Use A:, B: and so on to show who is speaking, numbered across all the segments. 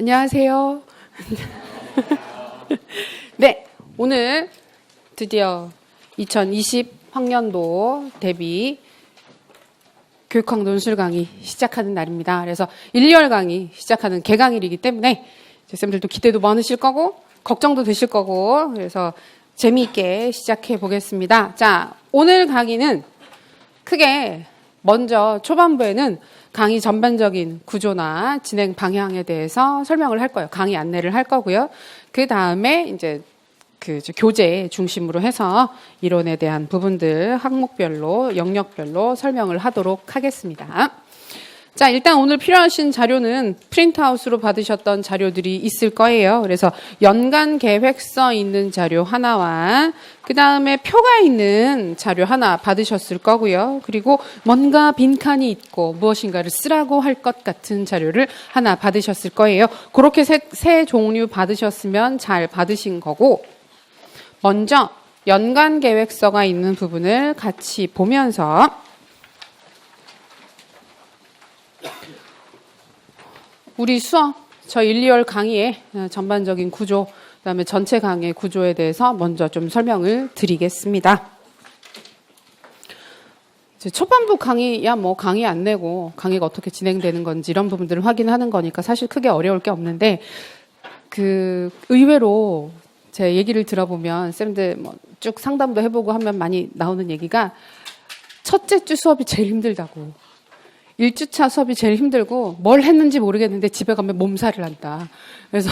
A: 안녕하세요. 네, 오늘 드디어 2020 학년도 대비 교육학 논술 강의 시작하는 날입니다. 그래서 1, 2월 강의 시작하는 개강일이기 때문에 쌤들도 기대도 많으실 거고 걱정도 되실 거고 그래서 재미있게 시작해 보겠습니다. 자, 오늘 강의는 크게 먼저 초반부에는 강의 전반적인 구조나 진행 방향에 대해서 설명을 할 거예요. 강의 안내를 할 거고요. 그 다음에 이제 교재 중심으로 해서 이론에 대한 부분들 항목별로 영역별로 설명을 하도록 하겠습니다. 자, 일단 오늘 필요하신 자료는 프린트아웃으로 받으셨던 자료들이 있을 거예요. 그래서 연간 계획서 있는 자료 하나와 그 다음에 표가 있는 자료 하나 받으셨을 거고요. 그리고 뭔가 빈칸이 있고 무엇인가를 쓰라고 할 것 같은 자료를 하나 받으셨을 거예요. 그렇게 세 종류 받으셨으면 잘 받으신 거고, 먼저 연간 계획서가 있는 부분을 같이 보면서 우리 수업, 저 1, 2월 강의의 전반적인 구조, 그다음에 전체 강의 구조에 대해서 먼저 좀 설명을 드리겠습니다. 이제 초반부 강의야 뭐 강의 안 내고 강의가 어떻게 진행되는 건지 이런 부분들을 확인하는 거니까 사실 크게 어려울 게 없는데 의외로 제 얘기를 들어보면 쌤들 뭐 쭉 상담도 해보고 하면 많이 나오는 얘기가 첫째 주 수업이 제일 힘들다고. 1주차 수업이 제일 힘들고 뭘 했는지 모르겠는데 집에 가면 몸살을 한다. 그래서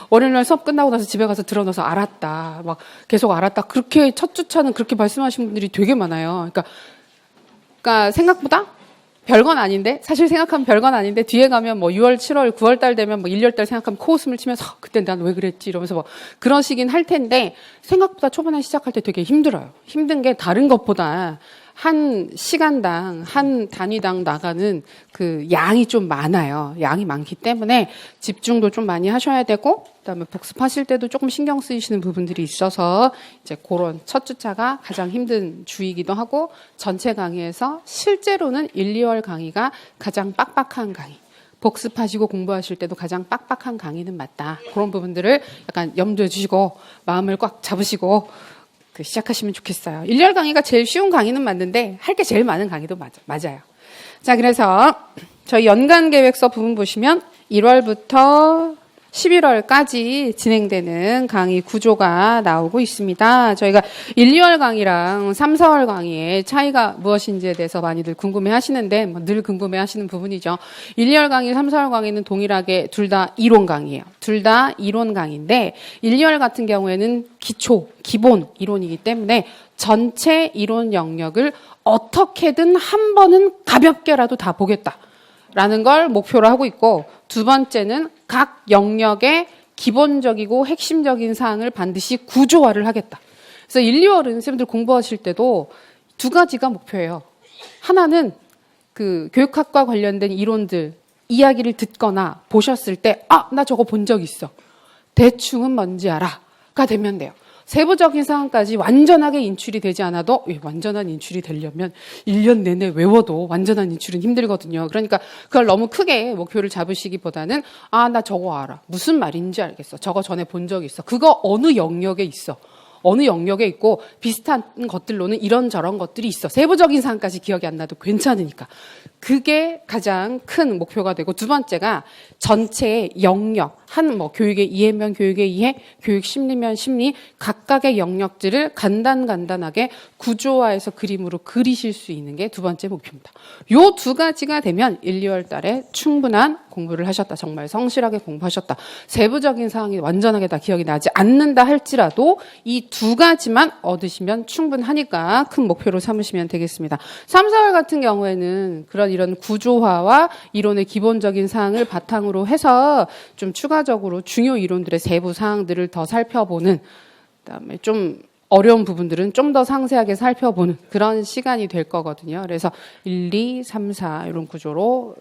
A: 월요일날 수업 끝나고 나서 집에 가서 들어놔서 알았다. 막 계속 알았다. 그렇게 첫 주차는 그렇게 말씀하시는 분들이 되게 많아요. 그러니까 생각보다 별건 아닌데 사실 생각하면 별건 아닌데 뒤에 가면 뭐 6월, 7월, 9월 달 되면 뭐 1, 2월 달 생각하면 코웃음을 치면서 그때 난 왜 그랬지 이러면서 뭐 그러시긴 할 텐데 생각보다 초반에 시작할 때 되게 힘들어요. 힘든 게 다른 것보다 한 시간당, 한 단위당 나가는 그 양이 좀 많아요. 양이 많기 때문에 집중도 좀 많이 하셔야 되고, 그다음에 복습하실 때도 조금 신경 쓰이시는 부분들이 있어서 이제 그런 첫 주차가 가장 힘든 주이기도 하고, 전체 강의에서 실제로는 1, 2월 강의가 가장 빡빡한 강의. 복습하시고 공부하실 때도 가장 빡빡한 강의는 맞다. 그런 부분들을 약간 염두에 주시고, 마음을 꽉 잡으시고, 시작하시면 좋겠어요. 1, 2월 강의가 제일 쉬운 강의는 맞는데 할 게 제일 많은 강의도 맞아요. 자, 그래서 저희 연간 계획서 부분 보시면 1월부터 11월까지 진행되는 강의 구조가 나오고 있습니다. 저희가 1, 2월 강의랑 3, 4월 강의의 차이가 무엇인지에 대해서 많이들 궁금해 하시는데 늘 궁금해 하시는 부분이죠. 1, 2월 강의, 3, 4월 강의는 동일하게 둘 다 이론 강의예요. 둘 다 이론 강의인데 1, 2월 같은 경우에는 기본 이론이기 때문에 전체 이론 영역을 어떻게든 한 번은 가볍게라도 다 보겠다라는 걸 목표로 하고 있고, 두 번째는 각 영역의 기본적이고 핵심적인 사항을 반드시 구조화를 하겠다. 그래서 1, 2월은 선생님들 공부하실 때도 두 가지가 목표예요. 하나는 교육학과 관련된 이론들, 이야기를 듣거나 보셨을 때 나 저거 본 적 있어. 대충은 뭔지 알아가 되면 돼요. 세부적인 사항까지 완전하게 인출이 되지 않아도 완전한 인출이 되려면 1년 내내 외워도 완전한 인출은 힘들거든요. 그러니까 그걸 너무 크게 목표를 잡으시기보다는 나 저거 알아. 무슨 말인지 알겠어. 저거 전에 본 적 있어. 그거 어느 영역에 있어. 어느 영역에 있고 비슷한 것들로는 이런저런 것들이 있어. 세부적인 사항까지 기억이 안 나도 괜찮으니까. 그게 가장 큰 목표가 되고, 두 번째가 전체의 영역, 교육의 이해면 교육의 이해, 교육 심리면 심리, 각각의 영역들을 간단하게 구조화해서 그림으로 그리실 수 있는 게 두 번째 목표입니다. 요 두 가지가 되면 1, 2월 달에 충분한 공부를 하셨다. 정말 성실하게 공부하셨다. 세부적인 사항이 완전하게 다 기억이 나지 않는다 할지라도 이 두 가지만 얻으시면 충분하니까 큰 목표로 삼으시면 되겠습니다. 3, 4월 같은 경우에는 이런 구조화와 이론의 기본적인 사항을 바탕으로 해서 좀 추가적으로 중요 이론들의 세부 사항들을 더 살펴보는, 그다음에 좀 어려운 부분들은 좀 더 상세하게 살펴보는 그런 시간이 될 거거든요. 그래서 1, 2, 3, 4 이런 구조로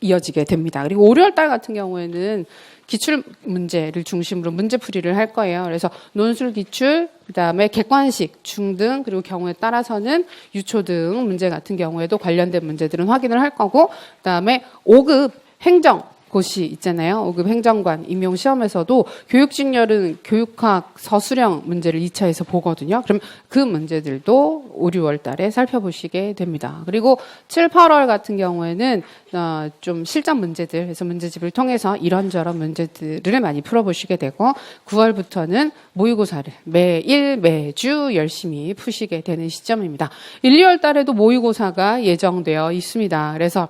A: 이어지게 됩니다. 그리고 5, 6월 달 같은 경우에는 기출 문제를 중심으로 문제풀이를 할 거예요. 그래서 논술 기출, 그다음에 객관식, 중등, 그리고 경우에 따라서는 유초등 문제 같은 경우에도 관련된 문제들은 확인을 할 거고, 그다음에 5급 행정 곳이 있잖아요. 5급 행정관 임용 시험에서도 교육직렬은 교육학 서술형 문제를 2차에서 보거든요. 그럼 그 문제들도 5, 6월 달에 살펴보시게 됩니다. 그리고 7, 8월 같은 경우에는 좀 실전 문제들, 그래서 문제집을 통해서 이런저런 문제들을 많이 풀어보시게 되고 9월부터는 모의고사를 매일 매주 열심히 푸시게 되는 시점입니다. 1, 2월 달에도 모의고사가 예정되어 있습니다. 그래서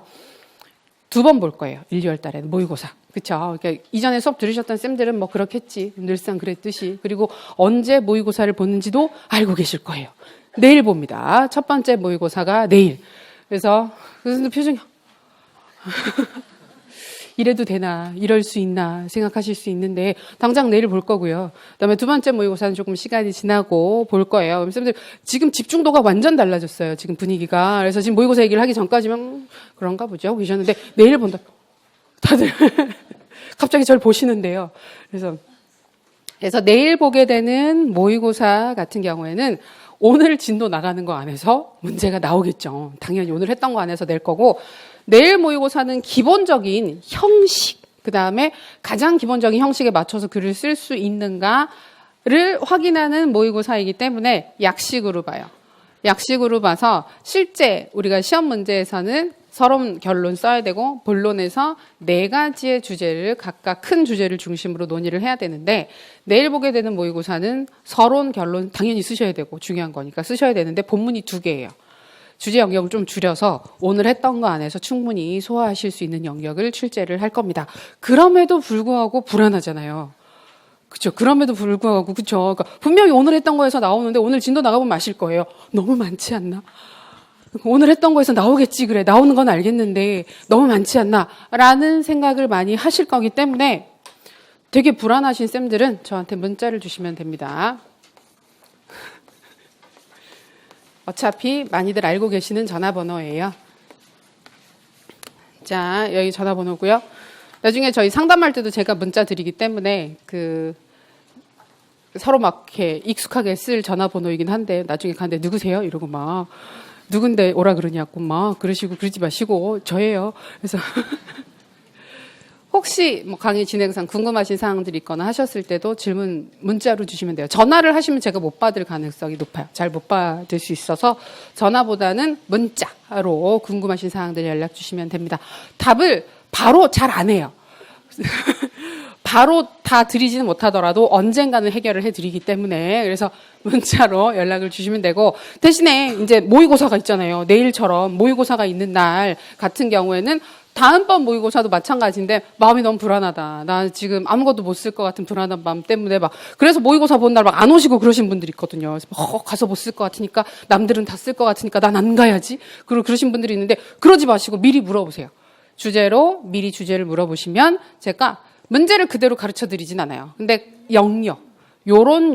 A: 2번 볼 거예요. 1, 2월 달에는 모의고사. 그쵸? 그러니까 이전에 수업 들으셨던 쌤들은 뭐 그렇겠지. 늘상 그랬듯이. 그리고 언제 모의고사를 보는지도 알고 계실 거예요. 내일 봅니다. 첫 번째 모의고사가 내일. 그래서 교수님 표정이 이래도 되나, 이럴 수 있나 생각하실 수 있는데 당장 내일 볼 거고요. 그다음에 두 번째 모의고사는 조금 시간이 지나고 볼 거예요. 선생님들 지금 집중도가 완전 달라졌어요. 지금 분위기가. 그래서 지금 모의고사 얘기를 하기 전까지만 그런가 보죠. 계셨는데 내일 본다. 다들 갑자기 저를 보시는데요. 그래서 내일 보게 되는 모의고사 같은 경우에는 오늘 진도 나가는 거 안에서 문제가 나오겠죠. 당연히 오늘 했던 거 안에서 낼 거고 내일 모의고사는 기본적인 형식, 그 다음에 가장 기본적인 형식에 맞춰서 글을 쓸 수 있는가를 확인하는 모의고사이기 때문에 약식으로 봐요. 약식으로 봐서 실제 우리가 시험 문제에서는 서론 결론 써야 되고 본론에서 4가지의 주제를 각각 큰 주제를 중심으로 논의를 해야 되는데 내일 보게 되는 모의고사는 서론 결론 당연히 쓰셔야 되고 중요한 거니까 쓰셔야 되는데 본문이 2개예요. 주제 영역을 좀 줄여서 오늘 했던 거 안에서 충분히 소화하실 수 있는 영역을 출제를 할 겁니다. 그럼에도 불구하고 불안하잖아요. 그렇죠. 그럼에도 불구하고 그렇죠. 그러니까 분명히 오늘 했던 거에서 나오는데 오늘 진도 나가보면 아실 거예요. 너무 많지 않나? 오늘 했던 거에서 나오겠지 그래. 나오는 건 알겠는데 너무 많지 않나? 라는 생각을 많이 하실 거기 때문에 되게 불안하신 쌤들은 저한테 문자를 주시면 됩니다. 어차피 많이들 알고 계시는 전화번호예요. 자, 여기 전화번호고요. 나중에 저희 상담할 때도 제가 문자 드리기 때문에 서로 막 이렇게 익숙하게 쓸 전화번호이긴 한데 나중에 가는데 누구세요? 이러고 막 누군데 오라 그러냐고 막 그러지 마시고 저예요. 그래서 혹시 뭐 강의 진행상 궁금하신 사항들이 있거나 하셨을 때도 질문 문자로 주시면 돼요. 전화를 하시면 제가 못 받을 가능성이 높아요. 잘 못 받을 수 있어서 전화보다는 문자로 궁금하신 사항들 연락 주시면 됩니다. 답을 바로 잘 안 해요. 바로 다 드리지는 못하더라도 언젠가는 해결을 해드리기 때문에 그래서 문자로 연락을 주시면 되고 대신에 이제 모의고사가 있잖아요. 내일처럼 모의고사가 있는 날 같은 경우에는 다음번 모의고사도 마찬가지인데 마음이 너무 불안하다. 나 지금 아무것도 못 쓸 것 같은 불안한 마음 때문에 그래서 모의고사 본 날 막 안 오시고 그러신 분들이 있거든요. 그래서 가서 못 쓸 것 같으니까 남들은 다 쓸 것 같으니까 난 안 가야지. 그러신 분들이 있는데 그러지 마시고 미리 물어보세요. 미리 주제를 물어보시면 제가 문제를 그대로 가르쳐 드리진 않아요. 근데 영역, 요런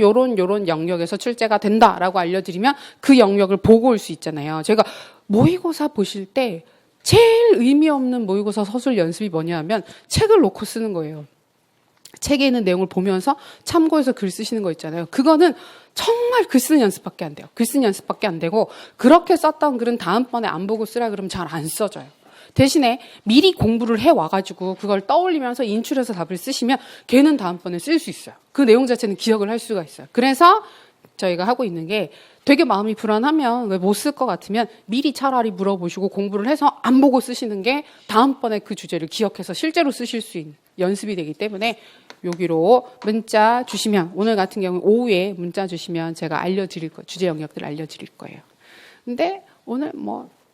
A: 영역에서 출제가 된다라고 알려드리면 그 영역을 보고 올 수 있잖아요. 제가 모의고사 보실 때 제일 의미 없는 모의고사 서술 연습이 뭐냐 하면 책을 놓고 쓰는 거예요. 책에 있는 내용을 보면서 참고해서 글 쓰시는 거 있잖아요. 그거는 정말 글 쓰는 연습밖에 안 돼요. 글 쓰는 연습밖에 안 되고 그렇게 썼던 글은 다음번에 안 보고 쓰라 그러면 잘 안 써져요. 대신에 미리 공부를 해와가지고 그걸 떠올리면서 인출해서 답을 쓰시면 걔는 다음번에 쓸 수 있어요. 그 내용 자체는 기억을 할 수가 있어요. 그래서 저희가 하고 있는 게 되게 마음이 불안하면 왜 못 쓸 것 같으면 미리 차라리 물어보시고 공부를 해서 안 보고 쓰시는 게 다음번에 그 주제를 기억해서 실제로 쓰실 수 있는 연습이 되기 때문에 여기로 문자 주시면 오늘 같은 경우 오후에 문자 주시면 제가 알려드릴 거예요. 주제 영역들 알려드릴 거예요. 근데 오늘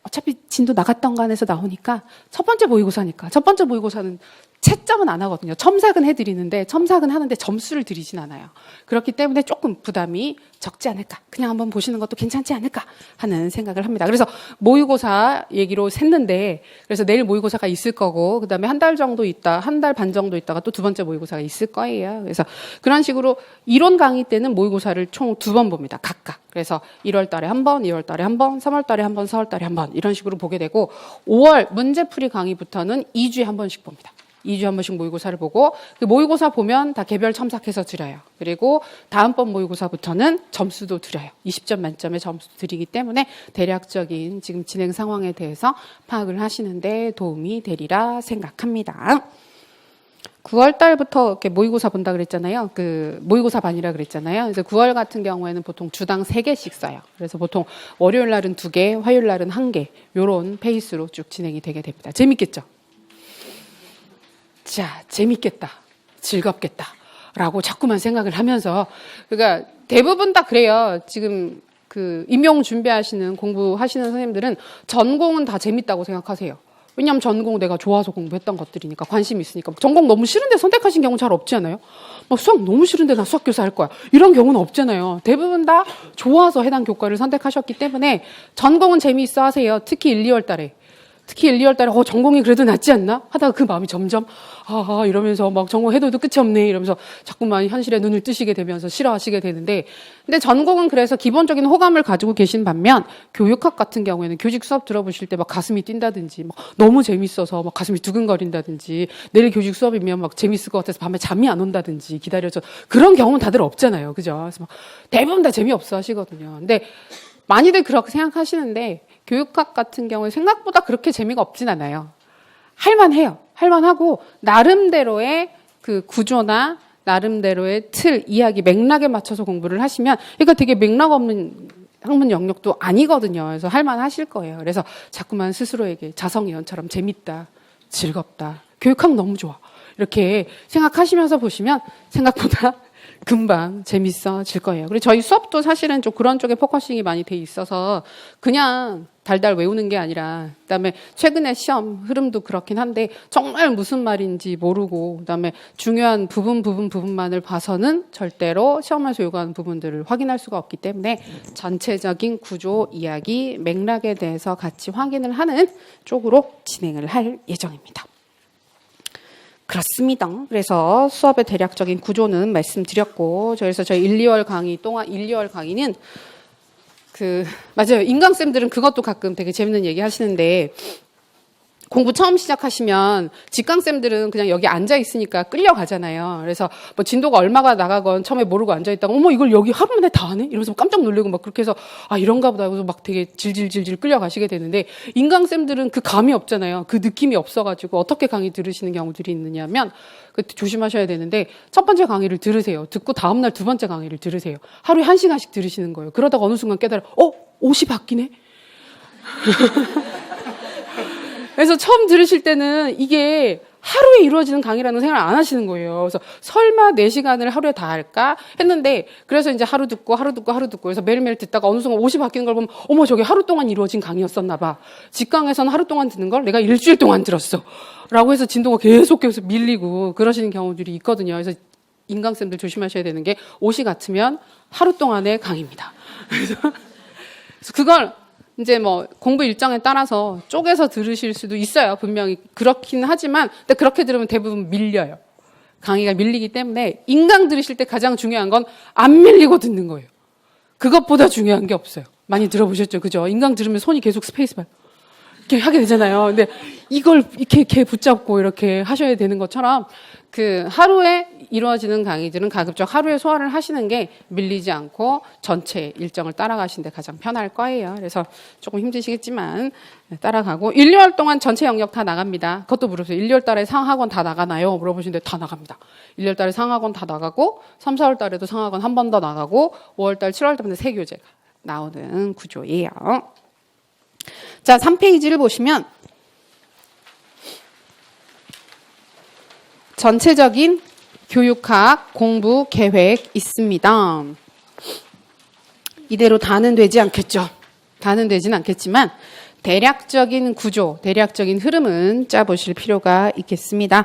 A: 어차피 진도 나갔던 거 안에서 나오니까 첫 번째 모의고사니까 첫 번째 모의고사는 채점은 안 하거든요. 첨삭은 해드리는데 첨삭은 하는데 점수를 드리진 않아요. 그렇기 때문에 조금 부담이 적지 않을까. 그냥 한번 보시는 것도 괜찮지 않을까 하는 생각을 합니다. 그래서 모의고사 얘기로 샜는데 그래서 내일 모의고사가 있을 거고 그다음에 한 달 반 정도 있다가 또 두 번째 모의고사가 있을 거예요. 그래서 그런 식으로 이론 강의 때는 모의고사를 총 2번 봅니다. 각각. 그래서 1월 달에 한 번, 2월 달에 한 번, 3월 달에 한 번, 4월 달에 한 번 이런 식으로 보게 되고 5월 문제풀이 강의부터는 2주에 한 번씩 봅니다. 2주에 한 번씩 모의고사를 보고 그 모의고사 보면 다 개별 첨삭해서 드려요. 그리고 다음번 모의고사부터는 점수도 드려요. 20점 만점의 점수 드리기 때문에 대략적인 지금 진행 상황에 대해서 파악을 하시는데 도움이 되리라 생각합니다. 9월 달부터 이렇게 모의고사 본다 그랬잖아요. 그 모의고사 반이라 그랬잖아요. 그래서 9월 같은 경우에는 보통 주당 3개씩 써요. 그래서 보통 월요일 날은 2개, 화요일 날은 1개. 요런 페이스로 쭉 진행이 되게 됩니다. 재밌겠죠? 자, 재밌겠다. 즐겁겠다. 라고 자꾸만 생각을 하면서, 그러니까 대부분 다 그래요. 지금 그 임용 준비하시는 공부하시는 선생님들은 전공은 다 재밌다고 생각하세요. 왜냐하면 전공 내가 좋아서 공부했던 것들이니까 관심이 있으니까. 전공 너무 싫은데 선택하신 경우 잘 없지 않아요? 막 수학 너무 싫은데 나 수학교사 할 거야. 이런 경우는 없잖아요. 대부분 다 좋아서 해당 교과를 선택하셨기 때문에 전공은 재미있어 하세요. 특히 1, 2월 달에. 특히 1, 2월 달에 전공이 그래도 낫지 않나? 하다가 그 마음이 점점 이러면서 막 전공해도 끝이 없네 이러면서 자꾸만 현실에 눈을 뜨시게 되면서 싫어하시게 되는데, 근데 전공은 그래서 기본적인 호감을 가지고 계신 반면 교육학 같은 경우에는 교직 수업 들어보실 때 막 가슴이 뛴다든지 막 너무 재밌어서 막 가슴이 두근거린다든지 내일 교직 수업이면 막 재밌을 것 같아서 밤에 잠이 안 온다든지 기다려서, 그런 경우는 다들 없잖아요. 그죠? 그래서 막 대부분 다 재미없어 하시거든요. 근데 많이들 그렇게 생각하시는데 교육학 같은 경우에 생각보다 그렇게 재미가 없진 않아요. 할만해요. 할만하고 나름대로의 그 구조나 나름대로의 틀, 이야기, 맥락에 맞춰서 공부를 하시면, 그러니까 되게 맥락 없는 학문 영역도 아니거든요. 그래서 할만하실 거예요. 그래서 자꾸만 스스로에게 자성예언처럼 재밌다, 즐겁다, 교육학 너무 좋아 이렇게 생각하시면서 보시면 생각보다 금방 재밌어질 거예요. 그리고 저희 수업도 사실은 좀 그런 쪽에 포커싱이 많이 돼 있어서 그냥 달달 외우는 게 아니라, 그다음에 최근에 시험 흐름도 그렇긴 한데 정말 무슨 말인지 모르고 그다음에 중요한 부분만을 봐서는 절대로 시험에서 요구하는 부분들을 확인할 수가 없기 때문에 전체적인 구조, 이야기, 맥락에 대해서 같이 확인을 하는 쪽으로 진행을 할 예정입니다. 그렇습니다. 그래서 수업의 대략적인 구조는 말씀드렸고, 그래서 저희 1, 2월 강의 동안 1, 2월 강의는 맞아요. 인강쌤들은 그것도 가끔 되게 재밌는 얘기 하시는데, 공부 처음 시작하시면 직강쌤들은 그냥 여기 앉아 있으니까 끌려가잖아요. 그래서 뭐 진도가 얼마가 나가건 처음에 모르고 앉아 있다가 어머 이걸 여기 하루 만에 다 하네? 이러면서 깜짝 놀래고 막 그렇게 해서 이런가 보다 하고서 막 되게 질질질질 끌려가시게 되는데, 인강쌤들은 그 감이 없잖아요. 그 느낌이 없어가지고 어떻게 강의 들으시는 경우들이 있느냐면, 조심하셔야 되는데 첫 번째 강의를 들으세요. 듣고 다음날 두 번째 강의를 들으세요. 하루에 1시간씩 들으시는 거예요. 그러다가 어느 순간 깨달아 옷이 바뀌네? 그래서 처음 들으실 때는 이게 하루에 이루어지는 강의라는 생각을 안 하시는 거예요. 그래서 설마 4시간을 하루에 다 할까 했는데, 그래서 이제 하루 듣고 그래서 매일매일 듣다가 어느 순간 옷이 바뀌는 걸 보면 어머 저게 하루 동안 이루어진 강의였었나 봐. 직강에서는 하루 동안 듣는 걸 내가 일주일 동안 들었어 라고 해서 진도가 계속 밀리고 그러시는 경우들이 있거든요. 그래서 인강쌤들 조심하셔야 되는 게, 옷이 같으면 하루 동안의 강의입니다. 그래서 그걸 이제 뭐 공부 일정에 따라서 쪼개서 들으실 수도 있어요. 분명히 그렇긴 하지만, 근데 그렇게 들으면 대부분 밀려요. 강의가 밀리기 때문에 인강 들으실 때 가장 중요한 건 안 밀리고 듣는 거예요. 그것보다 중요한 게 없어요. 많이 들어보셨죠? 그죠? 인강 들으면 손이 계속 스페이스바 이렇게 하게 되잖아요. 근데 이걸 이렇게 붙잡고 이렇게 하셔야 되는 것처럼 하루에 이루어지는 강의들은 가급적 하루에 소화를 하시는 게 밀리지 않고 전체 일정을 따라가시는데 가장 편할 거예요. 그래서 조금 힘드시겠지만 따라가고, 1, 2월 동안 전체 영역 다 나갑니다. 그것도 물어보세요. 1, 2월 달에 상학원 다 나가나요? 물어보시는데 다 나갑니다. 1, 2월 달에 상학원 다 나가고 3, 4월 달에도 상학원 한 번 더 나가고 5월 달, 7월 달에 새 교재가 나오는 구조예요. 자, 3페이지를 보시면 전체적인 교육학 공부 계획 있습니다. 이대로 다는 되지 않겠죠. 다는 되진 않겠지만 대략적인 구조, 대략적인 흐름은 짜보실 필요가 있겠습니다.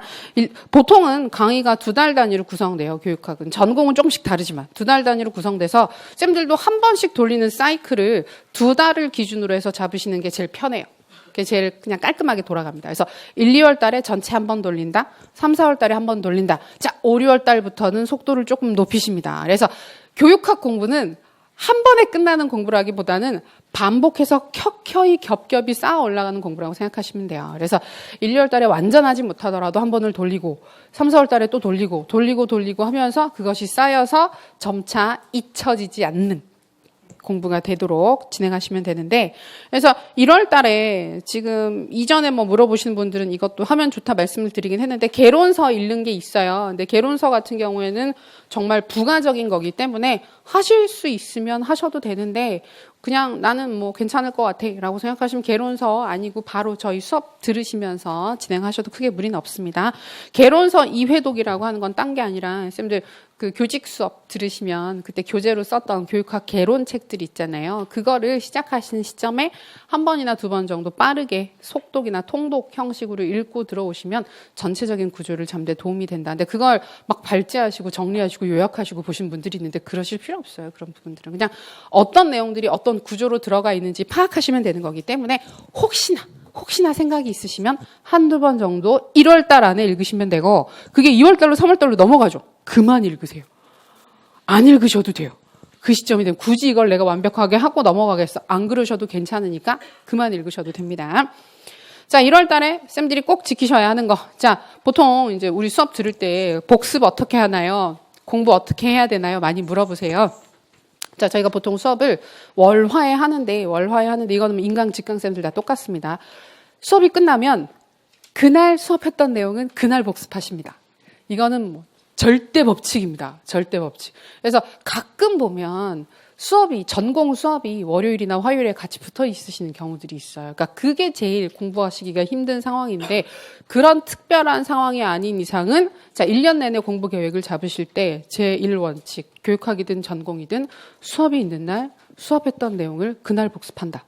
A: 보통은 강의가 2달 단위로 구성돼요. 교육학은. 전공은 조금씩 다르지만 2달 단위로 구성돼서 쌤들도 한 번씩 돌리는 사이클을 2달을 기준으로 해서 잡으시는 게 제일 편해요. 그게 제일 그냥 깔끔하게 돌아갑니다. 그래서 1, 2월 달에 전체 한 번 돌린다. 3, 4월 달에 한 번 돌린다. 자, 5, 6월 달부터는 속도를 조금 높이십니다. 그래서 교육학 공부는 한 번에 끝나는 공부라기보다는 반복해서 켜켜이 겹겹이 쌓아 올라가는 공부라고 생각하시면 돼요. 그래서 1, 2월 달에 완전하지 못하더라도 한 번을 돌리고 3, 4월 달에 또 돌리고 하면서 그것이 쌓여서 점차 잊혀지지 않는 공부가 되도록 진행하시면 되는데, 그래서 1월 달에 지금 이전에 뭐 물어보시는 분들은 이것도 하면 좋다 말씀을 드리긴 했는데, 개론서 읽는 게 있어요. 근데 개론서 같은 경우에는 정말 부가적인 거기 때문에 하실 수 있으면 하셔도 되는데, 그냥 나는 뭐 괜찮을 것 같아 라고 생각하시면 개론서 아니고 바로 저희 수업 들으시면서 진행하셔도 크게 무리는 없습니다. 개론서 2회독이라고 하는 건 딴 게 아니라 쌤들 그 교직 수업 들으시면 그때 교재로 썼던 교육학 개론 책들 있잖아요. 그거를 시작하시는 시점에 한 번이나 두 번 정도 빠르게 속독이나 통독 형식으로 읽고 들어오시면 전체적인 구조를 잡는 데 도움이 된다. 근데 그걸 막 발제하시고 정리하시고 요약하시고 보신 분들이 있는데 그러실 필요 없어요. 그런 부분들은 그냥 어떤 내용들이 어떤 구조로 들어가 있는지 파악하시면 되는 거기 때문에 혹시나 생각이 있으시면 한두 번 정도 1월 달 안에 읽으시면 되고, 그게 2월 달로 3월 달로 넘어가죠. 그만 읽으세요. 안 읽으셔도 돼요. 그 시점이 되면 굳이 이걸 내가 완벽하게 하고 넘어가겠어. 안 그러셔도 괜찮으니까 그만 읽으셔도 됩니다. 자, 1월 달에 쌤들이 꼭 지키셔야 하는 거. 자, 보통 이제 우리 수업 들을 때 복습 어떻게 하나요? 공부 어떻게 해야 되나요? 많이 물어보세요. 자, 저희가 보통 수업을 월화에 하는데 이거는 인강 직강쌤들 다 똑같습니다. 수업이 끝나면 그날 수업했던 내용은 그날 복습하십니다. 이거는 뭐 절대 법칙입니다. 절대 법칙. 그래서 가끔 보면 전공 수업이 월요일이나 화요일에 같이 붙어 있으시는 경우들이 있어요. 그러니까 그게 제일 공부하시기가 힘든 상황인데, 그런 특별한 상황이 아닌 이상은 자, 1년 내내 공부 계획을 잡으실 때 제1원칙, 교육학이든 전공이든 수업이 있는 날 수업했던 내용을 그날 복습한다.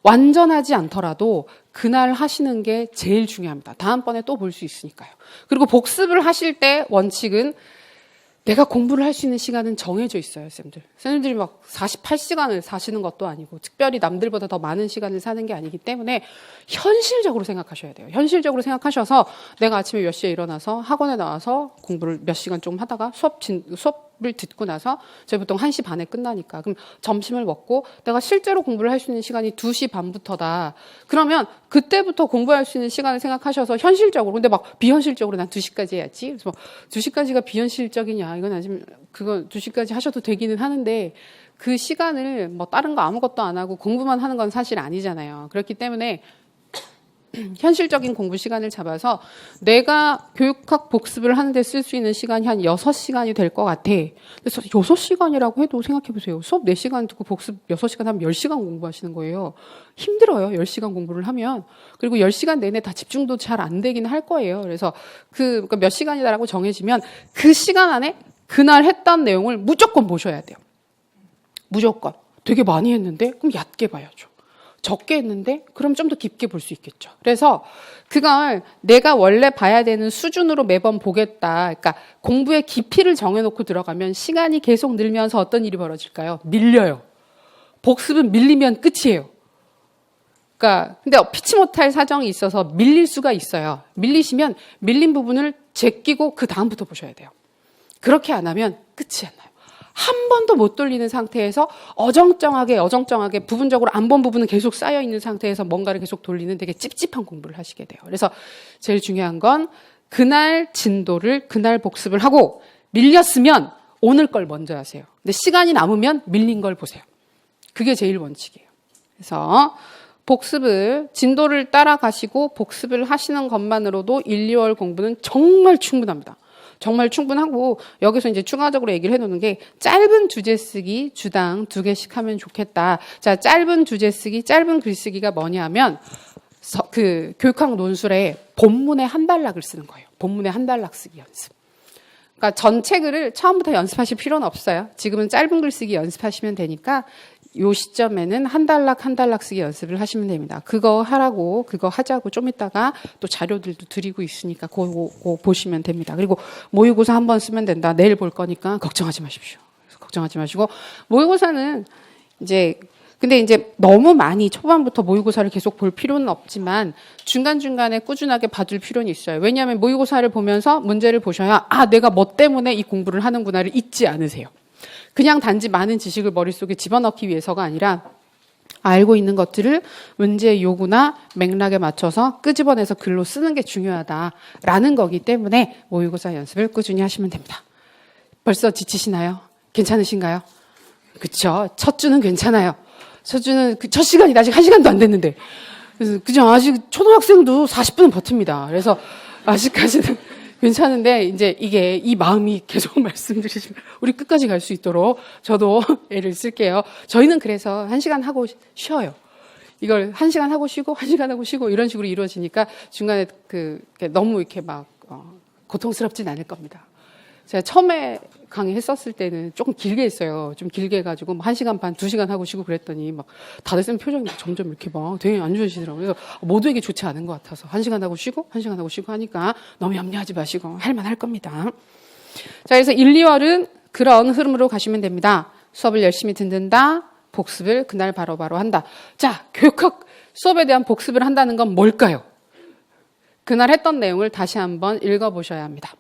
A: 완전하지 않더라도 그날 하시는 게 제일 중요합니다. 다음번에 또 볼 수 있으니까요. 그리고 복습을 하실 때 원칙은 내가 공부를 할 수 있는 시간은 정해져 있어요, 쌤들. 쌤들이 막 48시간을 사시는 것도 아니고 특별히 남들보다 더 많은 시간을 사는 게 아니기 때문에 현실적으로 생각하셔야 돼요. 현실적으로 생각하셔서 내가 아침에 몇 시에 일어나서 학원에 나와서 공부를 몇 시간 좀 하다가 수업을 듣고 나서 저희 보통 1시 반에 끝나니까 그럼 점심을 먹고 내가 실제로 공부를 할 수 있는 시간이 2시 반부터다. 그러면 그때부터 공부할 수 있는 시간을 생각하셔서 현실적으로, 근데 막 비현실적으로 난 2시까지 해야지. 그래서 2시까지가 비현실적이냐. 이건 아직 그거 2시까지 하셔도 되기는 하는데 그 시간을 뭐 다른 거 아무것도 안 하고 공부만 하는 건 사실 아니잖아요. 그렇기 때문에 현실적인 공부 시간을 잡아서 내가 교육학 복습을 하는데 쓸 수 있는 시간이 한 6시간이 될 것 같아. 그래서 6시간이라고 해도 생각해보세요. 수업 4시간 듣고 복습 6시간 하면 10시간 공부하시는 거예요. 힘들어요. 10시간 공부를 하면. 그리고 10시간 내내 다 집중도 잘 안 되긴 할 거예요. 그래서 그러니까 몇 시간이다라고 정해지면 그 시간 안에 그날 했던 내용을 무조건 보셔야 돼요. 무조건. 되게 많이 했는데 그럼 얕게 봐야죠. 적게 했는데 그럼 좀 더 깊게 볼 수 있겠죠. 그래서 그걸 내가 원래 봐야 되는 수준으로 매번 보겠다. 그러니까 공부의 깊이를 정해놓고 들어가면 시간이 계속 늘면서 어떤 일이 벌어질까요? 밀려요. 복습은 밀리면 끝이에요. 그러니까 근데 피치 못할 사정이 있어서 밀릴 수가 있어요. 밀리시면 밀린 부분을 제끼고 그 다음부터 보셔야 돼요. 그렇게 안 하면 끝이 안 나요. 한 번도 못 돌리는 상태에서 어정쩡하게 부분적으로 안 본 부분은 계속 쌓여 있는 상태에서 뭔가를 계속 돌리는 되게 찝찝한 공부를 하시게 돼요. 그래서 제일 중요한 건 그날 진도를 그날 복습을 하고, 밀렸으면 오늘 걸 먼저 하세요. 근데 시간이 남으면 밀린 걸 보세요. 그게 제일 원칙이에요. 그래서 복습을 진도를 따라가시고 복습을 하시는 것만으로도 1, 2월 공부는 정말 충분합니다. 정말 충분하고, 여기서 이제 추가적으로 얘기를 해놓는 게 짧은 주제 쓰기 주당 2개씩 하면 좋겠다. 자, 짧은 주제 쓰기, 짧은 글쓰기가 뭐냐면 그 교육학 논술에 본문의 한 단락을 쓰는 거예요. 본문의 한 단락 쓰기 연습. 그러니까 전체 글을 처음부터 연습하실 필요는 없어요. 지금은 짧은 글쓰기 연습하시면 되니까 요 시점에는 한 단락 쓰기 연습을 하시면 됩니다. 그거 하자고 좀 이따가 또 자료들도 드리고 있으니까 그거 보시면 됩니다. 그리고 모의고사 한 번 쓰면 된다. 내일 볼 거니까 걱정하지 마십시오. 걱정하지 마시고, 모의고사는 근데 이제 너무 많이 초반부터 모의고사를 계속 볼 필요는 없지만 중간중간에 꾸준하게 봐줄 필요는 있어요. 왜냐하면 모의고사를 보면서 문제를 보셔야 내가 뭐 때문에 이 공부를 하는구나를 잊지 않으세요. 그냥 단지 많은 지식을 머릿속에 집어넣기 위해서가 아니라 알고 있는 것들을 문제의 요구나 맥락에 맞춰서 끄집어내서 글로 쓰는 게 중요하다라는 거기 때문에 모의고사 연습을 꾸준히 하시면 됩니다. 벌써 지치시나요? 괜찮으신가요? 그쵸? 첫 주는 괜찮아요. 첫 주는 첫 시간이 아직 1시간도 안 됐는데. 그래서 그죠? 아직 초등학생도 40분은 버팁니다. 그래서 아직까지는 괜찮은데 이제 이게 이 마음이 계속 말씀드리시면 우리 끝까지 갈 수 있도록 저도 애를 쓸게요. 저희는 그래서 1시간 하고 쉬어요. 이걸 1시간 하고 쉬고 1시간 하고 쉬고 이런 식으로 이루어지니까 중간에 너무 이렇게 막 고통스럽진 않을 겁니다. 제가 처음에 강의했었을 때는 조금 길게 했어요. 좀 길게 해가지고 1시간 반, 2시간 하고 쉬고 그랬더니 막 다들 쌤 표정이 점점 이렇게 막 되게 안 좋으시더라고요. 그래서 모두에게 좋지 않은 것 같아서 1시간 하고 쉬고 1시간 하고 쉬고 하니까 너무 염려하지 마시고 할만 할 겁니다. 자, 그래서 1, 2월은 그런 흐름으로 가시면 됩니다. 수업을 열심히 듣는다. 복습을 그날 바로바로 한다. 자, 교육학 수업에 대한 복습을 한다는 건 뭘까요? 그날 했던 내용을 다시 한번 읽어보셔야 합니다.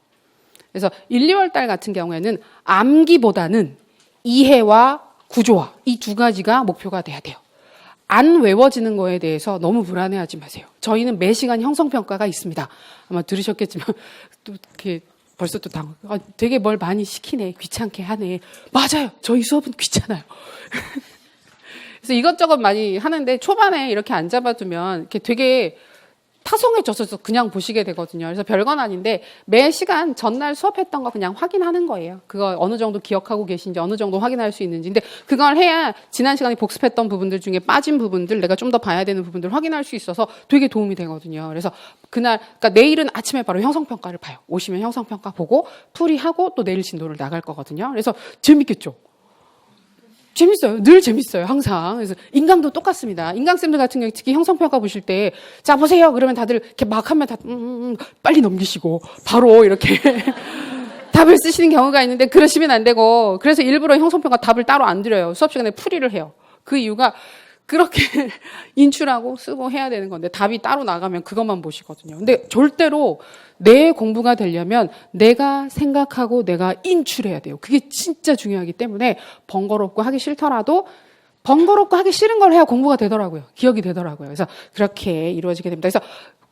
A: 그래서 1, 2월 달 같은 경우에는 암기보다는 이해와 구조화 이 두 가지가 목표가 돼야 돼요. 안 외워지는 거에 대해서 너무 불안해하지 마세요. 저희는 매 시간 형성평가가 있습니다. 아마 들으셨겠지만 또 이렇게 벌써 또 되게 뭘 많이 시키네. 귀찮게 하네. 맞아요. 저희 수업은 귀찮아요. 그래서 이것저것 많이 하는데 초반에 이렇게 안 잡아두면 이렇게 되게 타성해져서 그냥 보시게 되거든요. 그래서 별건 아닌데 매 시간 전날 수업했던 거 그냥 확인하는 거예요. 그거 어느 정도 기억하고 계신지 어느 정도 확인할 수 있는지. 근데 그걸 해야 지난 시간에 복습했던 부분들 중에 빠진 부분들 내가 좀 더 봐야 되는 부분들 확인할 수 있어서 되게 도움이 되거든요. 그래서 그러니까 내일은 아침에 바로 형성평가를 봐요. 오시면 형성평가 보고 풀이하고 또 내일 진도를 나갈 거거든요. 그래서 재밌겠죠? 재밌어요. 늘 재밌어요. 항상. 그래서 인강도 똑같습니다. 인강쌤들 같은 경우 특히 형성평가 보실 때 자 보세요. 그러면 다들 이렇게 막 하면 다 빨리 넘기시고 바로 이렇게 답을 쓰시는 경우가 있는데 그러시면 안 되고 그래서 일부러 형성평가 답을 따로 안 드려요. 수업 시간에 풀이를 해요. 그 이유가 그렇게 인출하고 쓰고 해야 되는 건데 답이 따로 나가면 그것만 보시거든요. 근데 절대로 내 공부가 되려면 내가 생각하고 내가 인출해야 돼요. 그게 진짜 중요하기 때문에 번거롭고 하기 싫더라도 번거롭고 하기 싫은 걸 해야 공부가 되더라고요. 기억이 되더라고요. 그래서 그렇게 이루어지게 됩니다. 그래서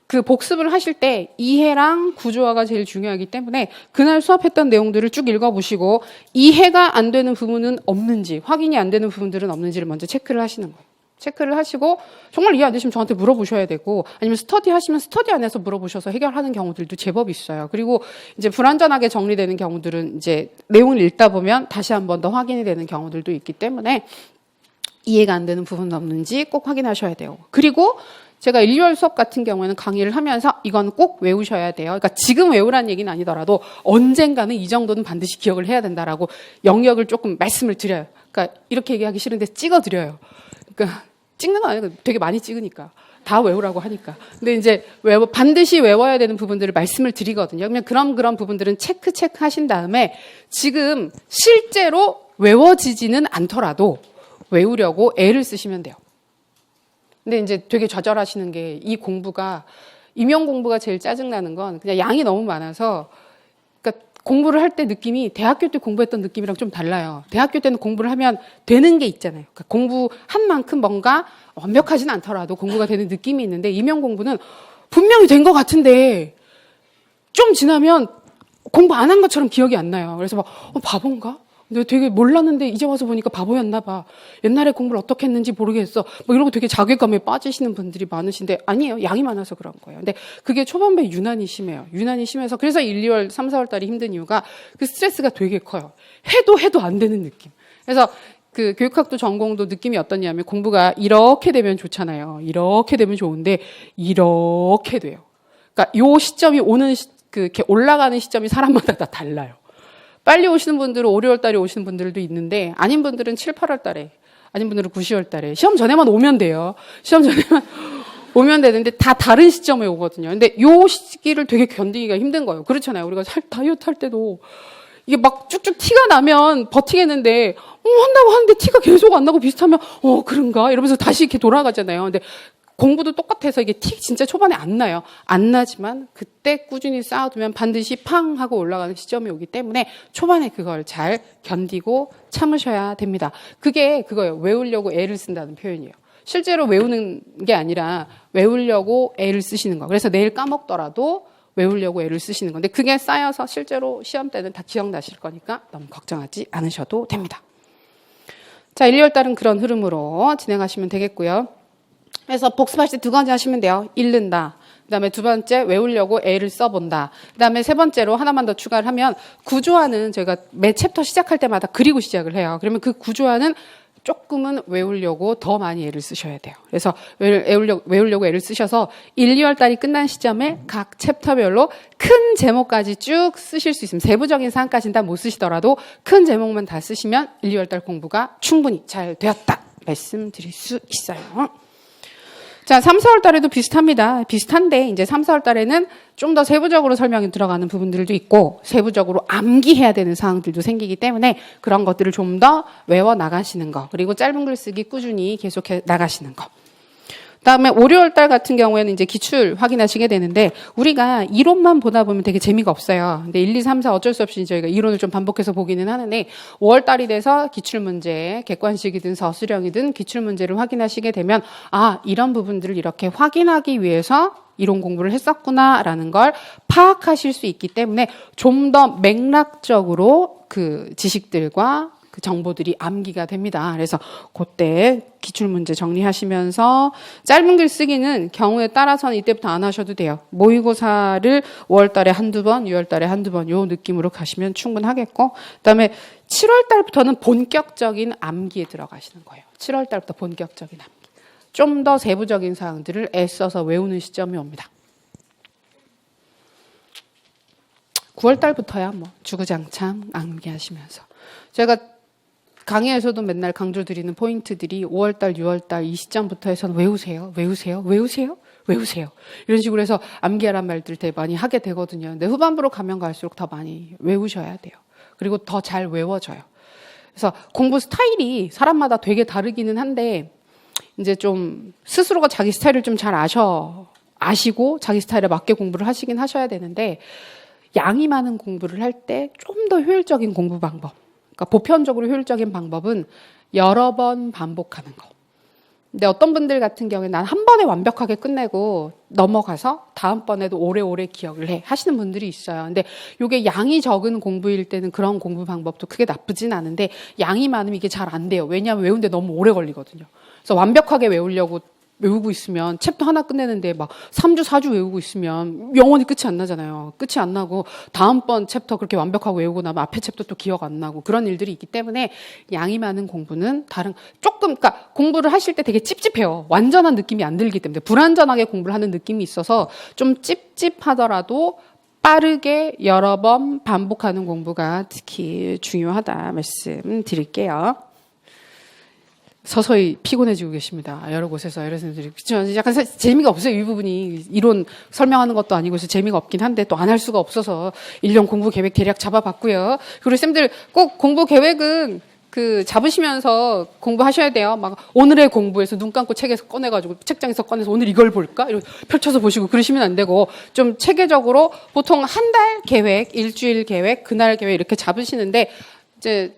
A: 그 복습을 하실 때 이해랑 구조화가 제일 중요하기 때문에 그날 수업했던 내용들을 쭉 읽어보시고 이해가 안 되는 부분은 없는지 확인이 안 되는 부분들은 없는지를 먼저 체크를 하시는 거예요. 체크를 하시고 정말 이해 안 되시면 저한테 물어보셔야 되고 아니면 스터디 하시면 스터디 안에서 물어보셔서 해결하는 경우들도 제법 있어요. 그리고 이제 불완전하게 정리되는 경우들은 이제 내용을 읽다 보면 다시 한 번 더 확인이 되는 경우들도 있기 때문에 이해가 안 되는 부분은 없는지 꼭 확인하셔야 돼요. 그리고 제가 1, 2월 수업 같은 경우에는 강의를 하면서 이건 꼭 외우셔야 돼요. 그러니까 지금 외우라는 얘기는 아니더라도 언젠가는 이 정도는 반드시 기억을 해야 된다라고 영역을 조금 말씀을 드려요. 그러니까 이렇게 얘기하기 싫은데 찍어드려요. 그러니까 찍는 건 아니고 되게 많이 찍으니까. 다 외우라고 하니까. 근데 이제 반드시 외워야 되는 부분들을 말씀을 드리거든요. 그러면 그런 부분들은 체크 하신 다음에 지금 실제로 외워지지는 않더라도 외우려고 애를 쓰시면 돼요. 근데 이제 되게 좌절하시는 게 이 공부가 임용 공부가 제일 짜증나는 건 그냥 양이 너무 많아서 그러니까 공부를 할 때 느낌이 대학교 때 공부했던 느낌이랑 좀 달라요. 대학교 때는 공부를 하면 되는 게 있잖아요. 그러니까 공부한 만큼 뭔가 완벽하진 않더라도 공부가 되는 느낌이 있는데 임용 공부는 분명히 된 것 같은데 좀 지나면 공부 안 한 것처럼 기억이 안 나요. 그래서 막 바본가? 근데 되게 몰랐는데 이제 와서 보니까 바보였나 봐. 옛날에 공부를 어떻게 했는지 모르겠어. 뭐 이러고 되게 자괴감에 빠지시는 분들이 많으신데 아니에요. 양이 많아서 그런 거예요. 근데 그게 초반부에 유난히 심해요. 유난히 심해서 그래서 1, 2월, 3, 4월 달이 힘든 이유가 그 스트레스가 되게 커요. 해도 안 되는 느낌. 그래서 그 교육학도 전공도 느낌이 어떠냐면 공부가 이렇게 되면 좋잖아요. 이렇게 되면 좋은데 이렇게 돼요. 그러니까 요 시점이 이렇게 올라가는 시점이 사람마다 다 달라요. 빨리 오시는 분들은 5, 6월 달에 오시는 분들도 있는데 아닌 분들은 7, 8월 달에 아닌 분들은 9, 10월 달에 시험 전에만 오면 돼요. 시험 전에만 오면 되는데 다 다른 시점에 오거든요. 근데 요 시기를 되게 견디기가 힘든 거예요. 그렇잖아요. 우리가 다이어트 할 때도 이게 막 쭉쭉 티가 나면 버티겠는데 한다고 하는데 티가 계속 안 나고 비슷하면 그런가? 이러면서 다시 이렇게 돌아가잖아요. 근데 공부도 똑같아서 이게 티 진짜 초반에 안 나요. 안 나지만 그때 꾸준히 쌓아두면 반드시 팡 하고 올라가는 시점이 오기 때문에 초반에 그걸 잘 견디고 참으셔야 됩니다. 그게 그거예요. 외우려고 애를 쓴다는 표현이에요. 실제로 외우는 게 아니라 외우려고 애를 쓰시는 거. 그래서 내일 까먹더라도 외우려고 애를 쓰시는 건데 그게 쌓여서 실제로 시험 때는 다 기억나실 거니까 너무 걱정하지 않으셔도 됩니다. 자, 1, 2월 달은 그런 흐름으로 진행하시면 되겠고요. 그래서 복습할 때 두 가지 하시면 돼요. 읽는다. 그다음에 두 번째 외우려고 애를 써본다. 그다음에 세 번째로 하나만 더 추가를 하면 구조화는 저희가 매 챕터 시작할 때마다 그리고 시작을 해요. 그러면 그 구조화는 조금은 외우려고 더 많이 애를 쓰셔야 돼요. 그래서 외우려고 애를 쓰셔서 1, 2월 달이 끝난 시점에 각 챕터별로 큰 제목까지 쭉 쓰실 수 있으면 세부적인 사항까지는 다 못 쓰시더라도 큰 제목만 다 쓰시면 1, 2월 달 공부가 충분히 잘 되었다 말씀드릴 수 있어요. 자, 3, 4월 달에도 비슷합니다. 비슷한데 이제 3, 4월 달에는 좀 더 세부적으로 설명이 들어가는 부분들도 있고 세부적으로 암기해야 되는 사항들도 생기기 때문에 그런 것들을 좀 더 외워 나가시는 거, 그리고 짧은 글쓰기 꾸준히 계속해 나가시는 거. 그다음에 5, 6월 달 같은 경우에는 이제 기출 확인하시게 되는데 우리가 이론만 보다 보면 되게 재미가 없어요. 근데 1, 2, 3, 4 어쩔 수 없이 저희가 이론을 좀 반복해서 보기는 하는데 5월 달이 돼서 기출 문제, 객관식이든 서술형이든 기출 문제를 확인하시게 되면 아, 이런 부분들을 이렇게 확인하기 위해서 이론 공부를 했었구나라는 걸 파악하실 수 있기 때문에 좀 더 맥락적으로 그 지식들과 그 정보들이 암기가 됩니다. 그래서 그때 기출문제 정리하시면서 짧은 글 쓰기는 경우에 따라서는 이때부터 안 하셔도 돼요. 모의고사를 5월 달에 한두 번, 6월 달에 한두 번 요 느낌으로 가시면 충분하겠고 그다음에 7월 달부터는 본격적인 암기에 들어가시는 거예요. 7월 달부터 본격적인 암기. 좀 더 세부적인 사항들을 애써서 외우는 시점이 옵니다. 9월 달부터야 뭐 주구장창 암기하시면서 제가 강의에서도 맨날 강조드리는 포인트들이 5월달, 6월달 이 시점부터 해서는 외우세요. 이런 식으로 해서 암기하란 말들 되게 많이 하게 되거든요. 근데 후반부로 가면 갈수록 더 많이 외우셔야 돼요. 그리고 더 잘 외워져요. 그래서 공부 스타일이 사람마다 되게 다르기는 한데 이제 좀 스스로가 자기 스타일을 좀 잘 아시고 자기 스타일에 맞게 공부를 하시긴 하셔야 되는데 양이 많은 공부를 할 때 좀 더 효율적인 공부 방법, 그러니까 보편적으로 효율적인 방법은 여러 번 반복하는 거. 근데 어떤 분들 같은 경우에 난 한 번에 완벽하게 끝내고 넘어가서 다음번에도 오래오래 기억을 해 하시는 분들이 있어요. 근데 이게 양이 적은 공부일 때는 그런 공부 방법도 크게 나쁘진 않은데 양이 많으면 이게 잘 안 돼요. 왜냐하면 외우는데 너무 오래 걸리거든요. 그래서 완벽하게 외우고 있으면 챕터 하나 끝내는데 막 3주, 4주 외우고 있으면 영원히 끝이 안 나잖아요. 끝이 안 나고 다음번 챕터 그렇게 완벽하고 외우고 나면 앞에 챕터 또 기억 안 나고 그런 일들이 있기 때문에 양이 많은 공부는 그러니까 공부를 하실 때 되게 찝찝해요. 완전한 느낌이 안 들기 때문에 불완전하게 공부를 하는 느낌이 있어서 좀 찝찝하더라도 빠르게 여러 번 반복하는 공부가 특히 중요하다 말씀드릴게요. 서서히 피곤해지고 계십니다. 여러 곳에서 여러 선생님들이 약간 재미가 없어요. 이 부분이 이론 설명하는 것도 아니고 해서 재미가 없긴 한데 또 안 할 수가 없어서 1년 공부 계획 대략 잡아봤고요. 그리고 쌤들 꼭 공부 계획은 잡으시면서 공부하셔야 돼요. 막 오늘의 공부에서 눈 감고 책에서 꺼내가지고 책장에서 꺼내서 오늘 이걸 볼까? 이렇게 펼쳐서 보시고 그러시면 안 되고 좀 체계적으로 보통 한 달 계획, 일주일 계획, 그날 계획 이렇게 잡으시는데 이제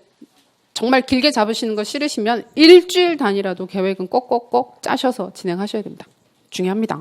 A: 정말 길게 잡으시는 거 싫으시면 일주일 단위라도 계획은 꼭꼭꼭 짜셔서 진행하셔야 됩니다. 중요합니다.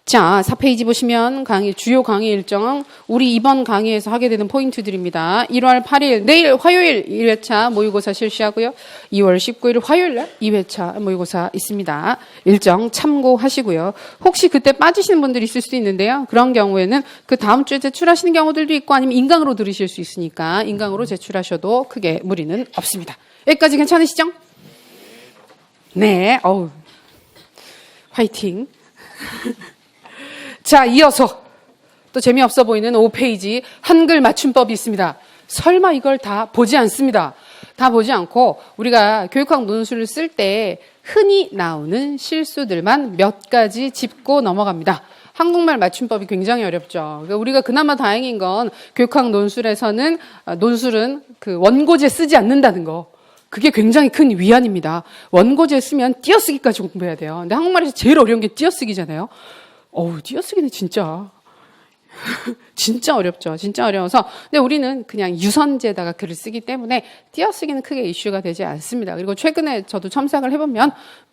A: 자, 4페이지 보시면 주요 강의 일정, 우리 이번 강의에서 하게 되는 포인트들입니다. 1월 8일, 내일 화요일 1회차 모의고사 실시하고요. 2월 19일 화요일 날 2회차 모의고사 있습니다. 일정 참고하시고요. 혹시 그때 빠지시는 분들이 있을 수도 있는데요. 그런 경우에는 그 다음 주에 제출하시는 경우들도 있고 아니면 인강으로 들으실 수 있으니까 인강으로 제출하셔도 크게 무리는 없습니다. 여기까지 괜찮으시죠? 네, 화이팅. 자, 이어서 또 재미없어 보이는 5페이지 한글 맞춤법이 있습니다. 설마 이걸 다 보지 않습니다. 다 보지 않고 우리가 교육학 논술을 쓸 때 흔히 나오는 실수들만 몇 가지 짚고 넘어갑니다. 한국말 맞춤법이 굉장히 어렵죠. 우리가 그나마 다행인 건 교육학 논술에서는 논술은 그 원고제 쓰지 않는다는 거. 그게 굉장히 큰 위안입니다. 원고제 쓰면 띄어쓰기까지 공부해야 돼요. 근데 한국말에서 제일 어려운 게 띄어쓰기잖아요. 띄어쓰기는 진짜 어렵죠. 진짜 어려워서. 근데 우리는 그냥 유선지에다가 글을 쓰기 때문에 띄어쓰기는 크게 이슈가 되지 않습니다. 그리고 최근에 저도 첨삭을 해보면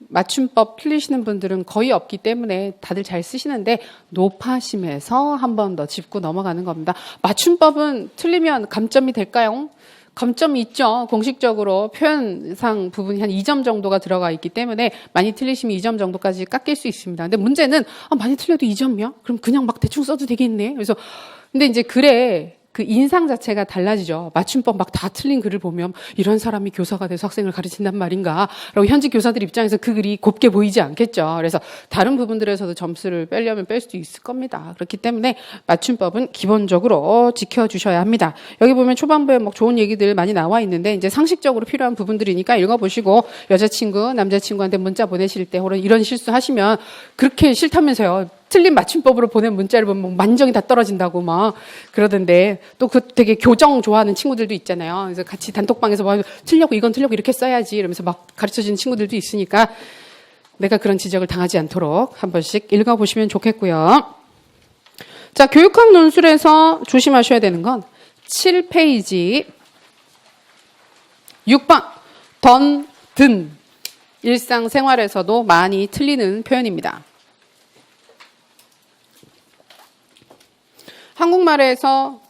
A: 맞춤법 틀리시는 분들은 거의 없기 때문에 다들 잘 쓰시는데 노파심에서 한 번 더 짚고 넘어가는 겁니다. 맞춤법은 틀리면 감점이 될까요? 감점이 있죠. 공식적으로 표현상 부분이 한 2점 정도가 들어가 있기 때문에 많이 틀리시면 2점 정도까지 깎일 수 있습니다. 근데 문제는 많이 틀려도 2점이야? 그럼 그냥 막 대충 써도 되겠네. 그래서 근데 이제 글에 그 인상 자체가 달라지죠. 맞춤법 막 다 틀린 글을 보면 이런 사람이 교사가 돼서 학생을 가르친단 말인가? 라고 현직 교사들 입장에서 그 글이 곱게 보이지 않겠죠. 그래서 다른 부분들에서도 점수를 빼려면 뺄 수도 있을 겁니다. 그렇기 때문에 맞춤법은 기본적으로 지켜주셔야 합니다. 여기 보면 초반부에 막 좋은 얘기들 많이 나와 있는데 이제 상식적으로 필요한 부분들이니까 읽어보시고 여자친구, 남자친구한테 문자 보내실 때 혹은 이런 실수하시면 그렇게 싫다면서요. 틀린 맞춤법으로 보낸 문자를 보면 만정이 다 떨어진다고 막 그러던데 또 그 되게 교정 좋아하는 친구들도 있잖아요. 그래서 같이 단톡방에서 뭐 틀려고 이건 틀려고 이렇게 써야지 이러면서 막 가르쳐주는 친구들도 있으니까 내가 그런 지적을 당하지 않도록 한 번씩 읽어보시면 좋겠고요. 자, 교육학 논술에서 조심하셔야 되는 건 7페이지 6번 던, 든 일상생활에서도 많이 틀리는 표현입니다. 한국말에서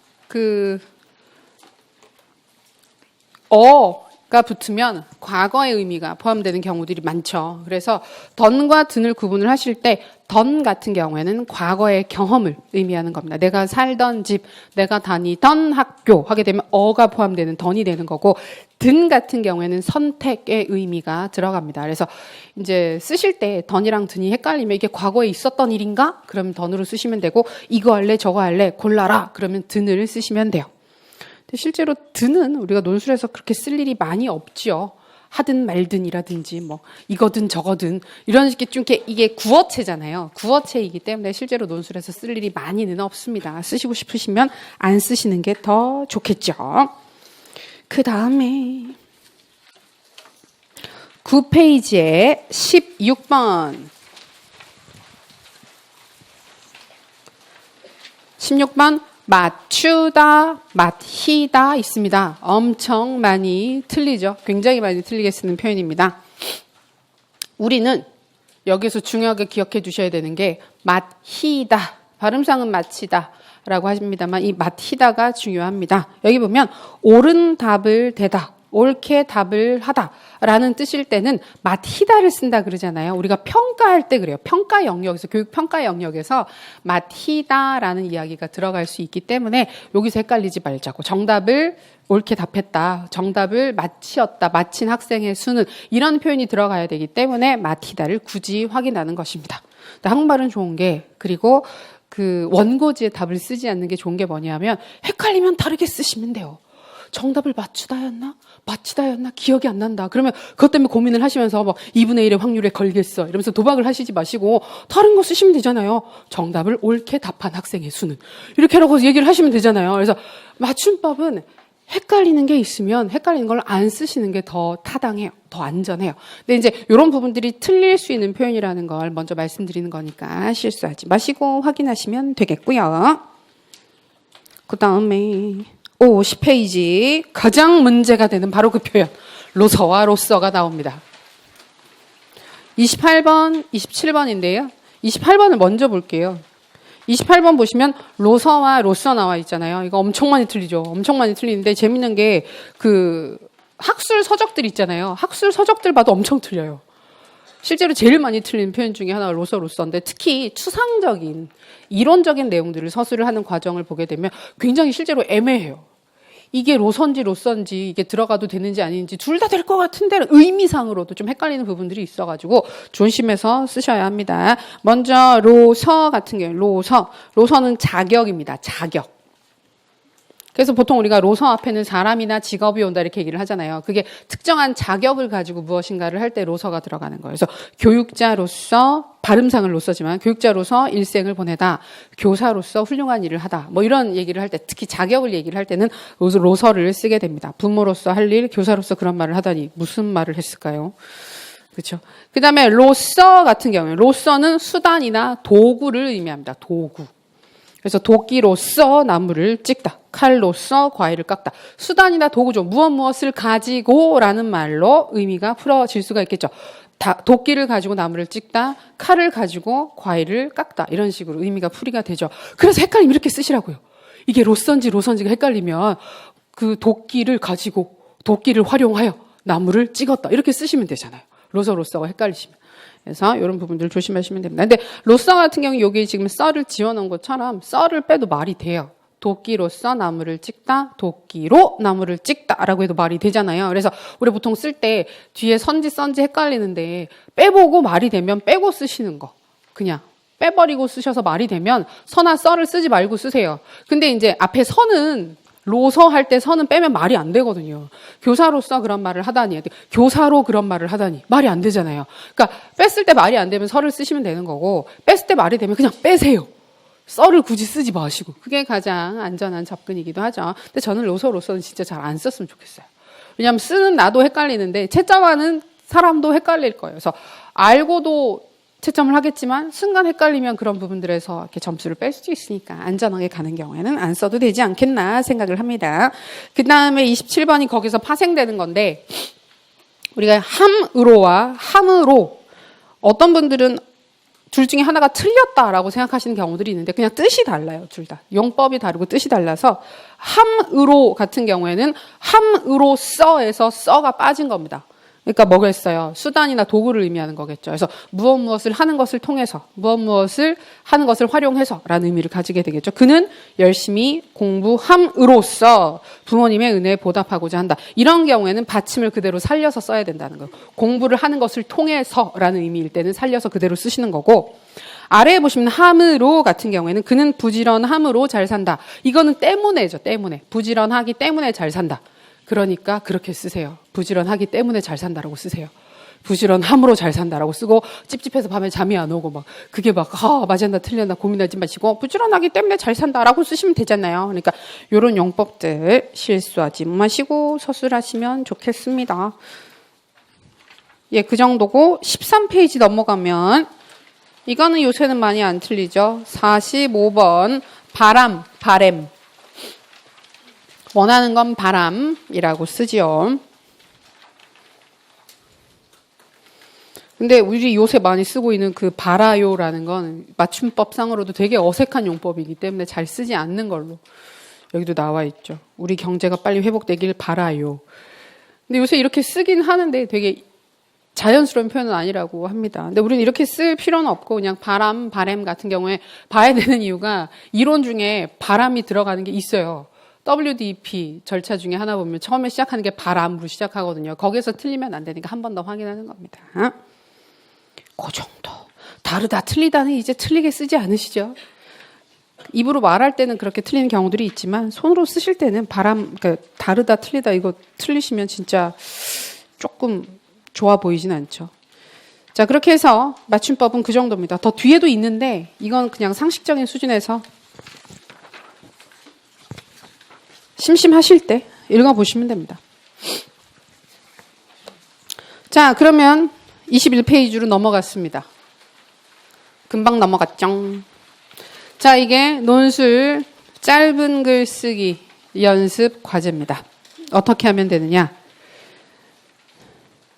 A: 어가 붙으면 과거의 의미가 포함되는 경우들이 많죠. 그래서 던과 든을 구분을 하실 때 던 같은 경우에는 과거의 경험을 의미하는 겁니다. 내가 살던 집, 내가 다니던 학교 하게 되면 어가 포함되는 던이 되는 거고 든 같은 경우에는 선택의 의미가 들어갑니다. 그래서 이제 쓰실 때 던이랑 든이 헷갈리면 이게 과거에 있었던 일인가? 그럼 던으로 쓰시면 되고 이거 할래 저거 할래 골라라 그러면 든을 쓰시면 돼요. 근데 실제로 든은 우리가 논술에서 그렇게 쓸 일이 많이 없지요. 하든 말든이라든지 뭐 이거든 저거든 이런 식의 좀 이게 구어체잖아요. 구어체이기 때문에 실제로 논술에서 쓸 일이 많이는 없습니다. 쓰시고 싶으시면 안 쓰시는 게 더 좋겠죠. 그 다음에 9페이지에 16번 16번 맞추다, 맞히다 있습니다. 엄청 많이 틀리죠. 굉장히 많이 틀리게 쓰는 표현입니다. 우리는 여기서 중요하게 기억해 주셔야 되는 게 맞히다, 발음상은 맞히다 라고 하십니다만 이 맞히다가 중요합니다. 여기 보면 옳은 답을 대다, 옳게 답을 하다라는 뜻일 때는 맞히다를 쓴다 그러잖아요. 우리가 평가할 때 그래요. 평가 영역에서 교육 평가 영역에서 맞히다라는 이야기가 들어갈 수 있기 때문에 여기서 헷갈리지 말자고. 정답을 옳게 답했다. 정답을 맞히었다. 맞힌 학생의 수는 이런 표현이 들어가야 되기 때문에 맞히다를 굳이 확인하는 것입니다. 한국말은 좋은 게 그리고 그 원고지에 답을 쓰지 않는 게 좋은 게 뭐냐면 헷갈리면 다르게 쓰시면 돼요. 정답을 맞추다였나? 맞히다였나? 기억이 안 난다. 그러면 그것 때문에 고민을 하시면서 막 2분의 1의 확률에 걸겠어. 이러면서 도박을 하시지 마시고 다른 거 쓰시면 되잖아요. 정답을 옳게 답한 학생의 수는. 이렇게 하라고 얘기를 하시면 되잖아요. 그래서 맞춤법은 헷갈리는 게 있으면 헷갈리는 걸 안 쓰시는 게 더 타당해요. 더 안전해요. 근데 이제 이런 부분들이 틀릴 수 있는 표현이라는 걸 먼저 말씀드리는 거니까 실수하지 마시고 확인하시면 되겠고요. 그 다음에 50페이지 가장 문제가 되는 바로 그 표현 로서와 로서가 나옵니다. 28번, 27번인데요. 28번을 먼저 볼게요. 28번 보시면 로서와 로서 나와 있잖아요. 이거 엄청 많이 틀리죠. 엄청 많이 틀리는데 재밌는 게 그 학술 서적들 있잖아요. 학술 서적들 봐도 엄청 틀려요. 실제로 제일 많이 틀린 표현 중에 하나가 로서, 로서인데 특히 추상적인 이론적인 내용들을 서술을 하는 과정을 보게 되면 굉장히 실제로 애매해요. 이게 로서인지 로서인지 이게 들어가도 되는지 아닌지 둘 다 될 것 같은데 의미상으로도 좀 헷갈리는 부분들이 있어가지고 조심해서 쓰셔야 합니다. 먼저 로서 같은 경우 로서는 자격입니다. 자격. 그래서 보통 우리가 로서 앞에는 사람이나 직업이 온다 이렇게 얘기를 하잖아요. 그게 특정한 자격을 가지고 무엇인가를 할 때 로서가 들어가는 거예요. 그래서 교육자로서 발음상은 로서지만 교육자로서 일생을 보내다, 교사로서 훌륭한 일을 하다 뭐 이런 얘기를 할 때 특히 자격을 얘기를 할 때는 로서를 쓰게 됩니다. 부모로서 할 일, 교사로서 그런 말을 하다니 무슨 말을 했을까요? 그렇죠. 그다음에 로서 같은 경우에 로서는 수단이나 도구를 의미합니다. 도구. 그래서 도끼로써 나무를 찍다. 칼로써 과일을 깎다. 수단이나 도구죠. 무엇을 가지고라는 말로 의미가 풀어질 수가 있겠죠. 도끼를 가지고 나무를 찍다. 칼을 가지고 과일을 깎다. 이런 식으로 의미가 풀이가 되죠. 그래서 헷갈리면 이렇게 쓰시라고요. 이게 로서인지 로서인지가 헷갈리면 그 도끼를 가지고 도끼를 활용하여 나무를 찍었다. 이렇게 쓰시면 되잖아요. 로서가 헷갈리시면. 그래서 이런 부분들 조심하시면 됩니다. 근데 로서 같은 경우 여기 지금 썰을 지어놓은 것처럼 썰을 빼도 말이 돼요. 도끼로서 나무를 찍다, 도끼로 나무를 찍다라고 해도 말이 되잖아요. 그래서 우리 보통 쓸 때 뒤에 선지 썬지 헷갈리는데 빼보고 말이 되면 빼고 쓰시는 거. 그냥 빼버리고 쓰셔서 말이 되면 서나 썰을 쓰지 말고 쓰세요. 근데 이제 앞에 서는 로서 할 때 서는 빼면 말이 안 되거든요. 교사로서 그런 말을 하다니, 교사로 그런 말을 하다니 말이 안 되잖아요. 그러니까 뺐을 때 말이 안 되면 서를 쓰시면 되는 거고 뺐을 때 말이 되면 그냥 빼세요. 썰을 굳이 쓰지 마시고. 그게 가장 안전한 접근이기도 하죠. 근데 저는 로서로서는 진짜 잘 안 썼으면 좋겠어요. 왜냐하면 쓰는 나도 헷갈리는데 채점하는 사람도 헷갈릴 거예요. 그래서 알고도 채점을 하겠지만 순간 헷갈리면 그런 부분들에서 이렇게 점수를 뺄 수도 있으니까 안전하게 가는 경우에는 안 써도 되지 않겠나 생각을 합니다. 그 다음에 27번이 거기서 파생되는 건데 우리가 함으로와 함으로 어떤 분들은 둘 중에 하나가 틀렸다라고 생각하시는 경우들이 있는데 그냥 뜻이 달라요. 둘 다. 용법이 다르고 뜻이 달라서 함으로 같은 경우에는 함으로써에서 써가 빠진 겁니다. 그러니까 뭐겠어요? 수단이나 도구를 의미하는 거겠죠. 그래서 무엇을 하는 것을 통해서, 무엇을 하는 것을 활용해서 라는 의미를 가지게 되겠죠. 그는 열심히 공부함으로써 부모님의 은혜에 보답하고자 한다. 이런 경우에는 받침을 그대로 살려서 써야 된다는 거예요. 공부를 하는 것을 통해서 라는 의미일 때는 살려서 그대로 쓰시는 거고 아래에 보시면 함으로 같은 경우에는 그는 부지런함으로 잘 산다. 이거는 때문에죠. 때문에. 부지런하기 때문에 잘 산다. 그러니까 그렇게 쓰세요. 부지런하기 때문에 잘 산다라고 쓰세요. 부지런함으로 잘 산다라고 쓰고 찝찝해서 밤에 잠이 안 오고 막 그게 막 맞았나 틀렸나 고민하지 마시고 부지런하기 때문에 잘 산다라고 쓰시면 되잖아요. 그러니까 이런 용법들 실수하지 마시고 서술하시면 좋겠습니다. 예, 그 정도고 13페이지 넘어가면 이거는 요새는 많이 안 틀리죠. 45번 바램 원하는 건 바람이라고 쓰지요. 근데 우리 요새 많이 쓰고 있는 그 바라요라는 건 맞춤법상으로도 되게 어색한 용법이기 때문에 잘 쓰지 않는 걸로 여기도 나와 있죠. 우리 경제가 빨리 회복되길 바라요. 근데 요새 이렇게 쓰긴 하는데 되게 자연스러운 표현은 아니라고 합니다. 근데 우리는 이렇게 쓸 필요는 없고 그냥 바램 같은 경우에 봐야 되는 이유가 이론 중에 바람이 들어가는 게 있어요. WDP 절차 중에 하나 보면 처음에 시작하는 게 바람으로 시작하거든요. 거기서 틀리면 안 되니까 한 번 더 확인하는 겁니다. 그 정도. 다르다, 틀리다는 이제 틀리게 쓰지 않으시죠? 입으로 말할 때는 그렇게 틀리는 경우들이 있지만 손으로 쓰실 때는 그러니까 다르다, 틀리다 이거 틀리시면 진짜 조금 좋아 보이진 않죠. 자, 그렇게 해서 맞춤법은 그 정도입니다. 더 뒤에도 있는데 이건 그냥 상식적인 수준에서 심심하실 때 읽어보시면 됩니다. 자, 그러면 21페이지로 넘어갔습니다. 금방 넘어갔죠. 자, 이게 논술 짧은 글 쓰기 연습 과제입니다. 어떻게 하면 되느냐?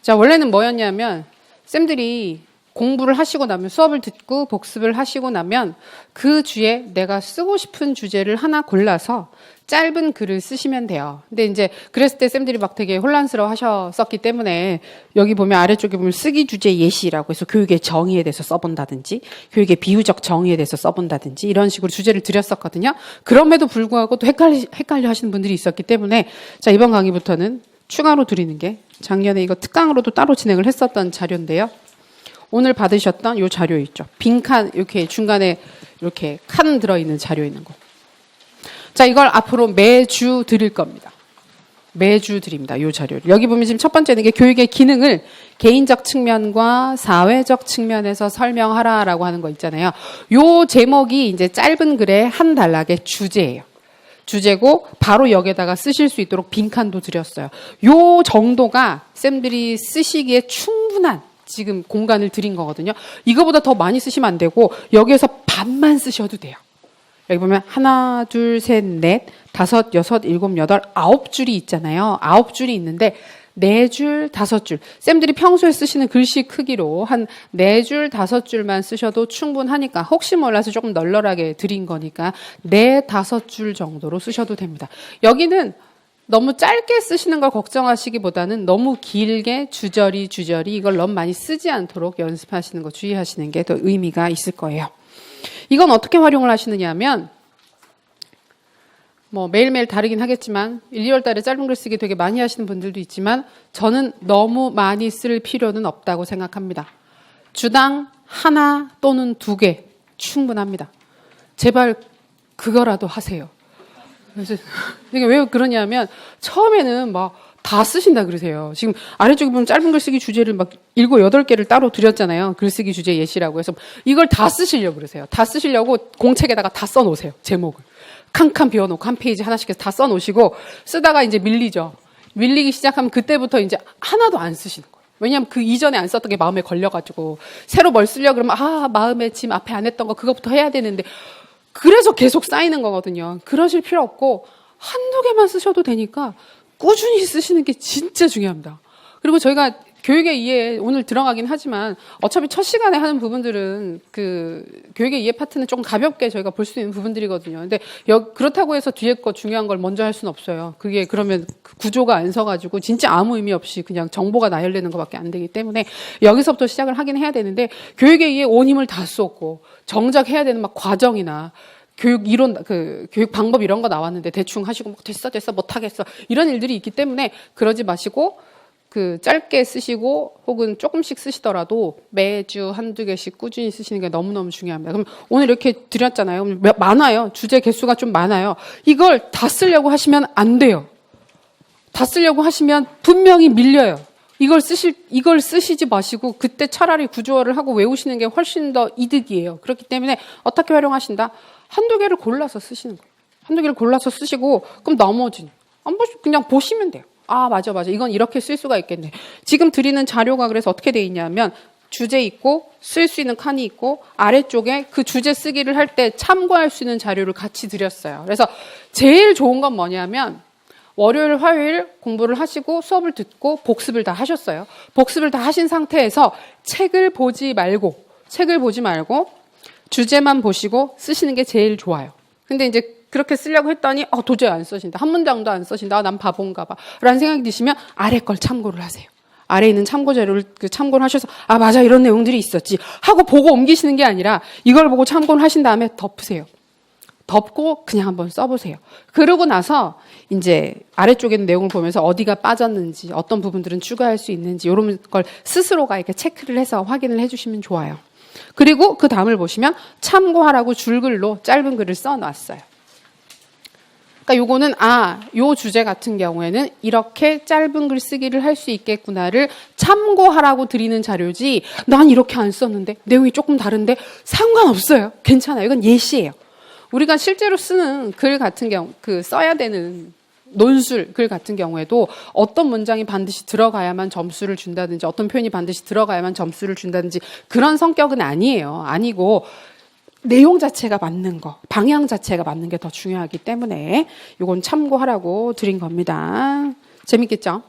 A: 자, 원래는 뭐였냐면 쌤들이 공부를 하시고 나면 수업을 듣고 복습을 하시고 나면 그 주에 내가 쓰고 싶은 주제를 하나 골라서 짧은 글을 쓰시면 돼요. 근데 이제 그랬을 때 쌤들이 막 되게 혼란스러워 하셨었기 때문에 여기 보면 아래쪽에 보면 쓰기 주제 예시라고 해서 교육의 정의에 대해서 써본다든지 교육의 비유적 정의에 대해서 써본다든지 이런 식으로 주제를 드렸었거든요. 그럼에도 불구하고 또 헷갈려 하시는 분들이 있었기 때문에 자, 이번 강의부터는 추가로 드리는 게 작년에 이거 특강으로도 따로 진행을 했었던 자료인데요. 오늘 받으셨던 이 자료 있죠. 빈칸 이렇게 중간에 이렇게 칸 들어있는 자료 있는 거. 자, 이걸 앞으로 매주 드릴 겁니다. 매주 드립니다. 이 자료를. 여기 보면 지금 첫 번째는 게 교육의 기능을 개인적 측면과 사회적 측면에서 설명하라라고 하는 거 있잖아요. 이 제목이 이제 짧은 글의 한 단락의 주제예요. 주제고 바로 여기에다가 쓰실 수 있도록 빈칸도 드렸어요. 요 정도가 쌤들이 쓰시기에 충분한 지금 공간을 드린 거거든요. 이거보다 더 많이 쓰시면 안 되고 여기에서 반만 쓰셔도 돼요. 여기 보면 하나, 둘, 셋, 넷, 다섯, 여섯, 일곱, 여덟, 9줄이 있잖아요. 9줄이 있는데 4줄, 5줄. 쌤들이 평소에 쓰시는 글씨 크기로 한 4줄, 5줄만 쓰셔도 충분하니까 혹시 몰라서 조금 널널하게 드린 거니까 4, 5줄 정도로 쓰셔도 됩니다. 여기는 너무 짧게 쓰시는 걸 걱정하시기보다는 너무 길게 주저리 이걸 너무 많이 쓰지 않도록 연습하시는 거 주의하시는 게 더 의미가 있을 거예요. 이건 어떻게 활용을 하시느냐 하면 뭐 매일매일 다르긴 하겠지만 1, 2월 달에 짧은 글 쓰기 되게 많이 하시는 분들도 있지만 저는 너무 많이 쓸 필요는 없다고 생각합니다. 주당 하나 또는 2개 충분합니다. 제발 그거라도 하세요. 그래서 이게 왜 그러냐면 처음에는 막 다 쓰신다 그러세요. 지금 아래쪽에 보면 짧은 글쓰기 주제를 막 7, 8개를 따로 드렸잖아요. 글쓰기 주제 예시라고 해서 이걸 다 쓰시려고 그러세요. 다 쓰시려고 공책에다가 다 써놓으세요. 제목을. 칸칸 비워놓고 한 페이지 하나씩 해서 다 써놓으시고 쓰다가 이제 밀리죠. 밀리기 시작하면 그때부터 이제 하나도 안 쓰시는 거예요. 왜냐하면 그 이전에 안 썼던 게 마음에 걸려가지고 새로 뭘 쓰려고 그러면 마음에 지금 앞에 안 했던 거 그거부터 해야 되는데 그래서 계속 쌓이는 거거든요. 그러실 필요 없고 한두 개만 쓰셔도 되니까 꾸준히 쓰시는 게 진짜 중요합니다. 그리고 저희가 교육의 이해 오늘 들어가긴 하지만 어차피 첫 시간에 하는 부분들은 그 교육의 이해 파트는 조금 가볍게 저희가 볼 수 있는 부분들이거든요. 근데 그렇다고 해서 뒤에 거 중요한 걸 먼저 할 수는 없어요. 그게 그러면 구조가 안 서가지고 진짜 아무 의미 없이 그냥 정보가 나열되는 것밖에 안 되기 때문에 여기서부터 시작을 하긴 해야 되는데 교육의 이해 온 힘을 다 쏟고 정작 해야 되는 막 과정이나 교육 이론, 교육 방법 이런 거 나왔는데 대충 하시고 됐어 못하겠어 이런 일들이 있기 때문에 그러지 마시고 짧게 쓰시고 혹은 조금씩 쓰시더라도 매주 한두 개씩 꾸준히 쓰시는 게 너무너무 중요합니다. 그럼 오늘 이렇게 드렸잖아요. 많아요. 주제 개수가 좀 많아요. 이걸 다 쓰려고 하시면 안 돼요. 다 쓰려고 하시면 분명히 밀려요. 이걸 쓰시지 마시고 그때 차라리 구조화를 하고 외우시는 게 훨씬 더 이득이에요. 그렇기 때문에 어떻게 활용하신다? 한두 개를 골라서 쓰시는 거예요. 한두 개를 골라서 쓰시고 그럼 나머지는 그냥 보시면 돼요. 맞아. 이건 이렇게 쓸 수가 있겠네. 지금 드리는 자료가 그래서 어떻게 돼 있냐면 주제 있고 쓸 수 있는 칸이 있고 아래쪽에 그 주제 쓰기를 할 때 참고할 수 있는 자료를 같이 드렸어요. 그래서 제일 좋은 건 뭐냐면 월요일, 화요일 공부를 하시고 수업을 듣고 복습을 다 하셨어요. 복습을 다 하신 상태에서 책을 보지 말고 주제만 보시고 쓰시는 게 제일 좋아요. 근데 이제 그렇게 쓰려고 했더니 도저히 안 써진다. 한 문장도 안 써진다. 난 바본가 봐. 라는 생각이 드시면 아래 걸 참고를 하세요. 아래에 있는 참고 자료를 참고를 하셔서 맞아 이런 내용들이 있었지 하고 보고 옮기시는 게 아니라 이걸 보고 참고를 하신 다음에 덮으세요. 덮고 그냥 한번 써보세요. 그러고 나서 이제 아래쪽에 있는 내용을 보면서 어디가 빠졌는지 어떤 부분들은 추가할 수 있는지 이런 걸 스스로가 이렇게 체크를 해서 확인을 해주시면 좋아요. 그리고 그 다음을 보시면 참고하라고 줄글로 짧은 글을 써놨어요. 그러니까 요거는 요 주제 같은 경우에는 이렇게 짧은 글 쓰기를 할 수 있겠구나를 참고하라고 드리는 자료지 난 이렇게 안 썼는데 내용이 조금 다른데 상관없어요. 괜찮아요. 이건 예시예요. 우리가 실제로 쓰는 글 같은 경우 써야 되는 논술 글 같은 경우에도 어떤 문장이 반드시 들어가야만 점수를 준다든지 어떤 표현이 반드시 들어가야만 점수를 준다든지 그런 성격은 아니에요. 아니고 내용 자체가 맞는 거, 방향 자체가 맞는 게 더 중요하기 때문에 이건 참고하라고 드린 겁니다. 재밌겠죠?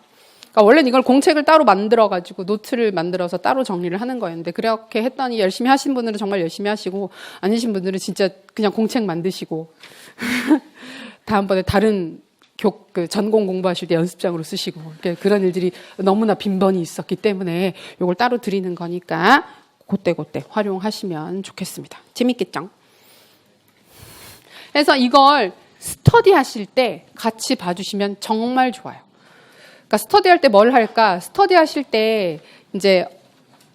A: 그러니까 원래는 이걸 공책을 따로 만들어가지고 노트를 만들어서 따로 정리를 하는 거였는데 그렇게 했더니 열심히 하신 분들은 정말 열심히 하시고 아니신 분들은 진짜 그냥 공책 만드시고 다음번에 다른 전공 공부하실 때 연습장으로 쓰시고 그런 일들이 너무나 빈번히 있었기 때문에 이걸 따로 드리는 거니까 그때 활용하시면 좋겠습니다. 재밌겠죠? 그래서 이걸 스터디 하실 때 같이 봐주시면 정말 좋아요. 그러니까 스터디 할 때 뭘 할까? 스터디 하실 때 이제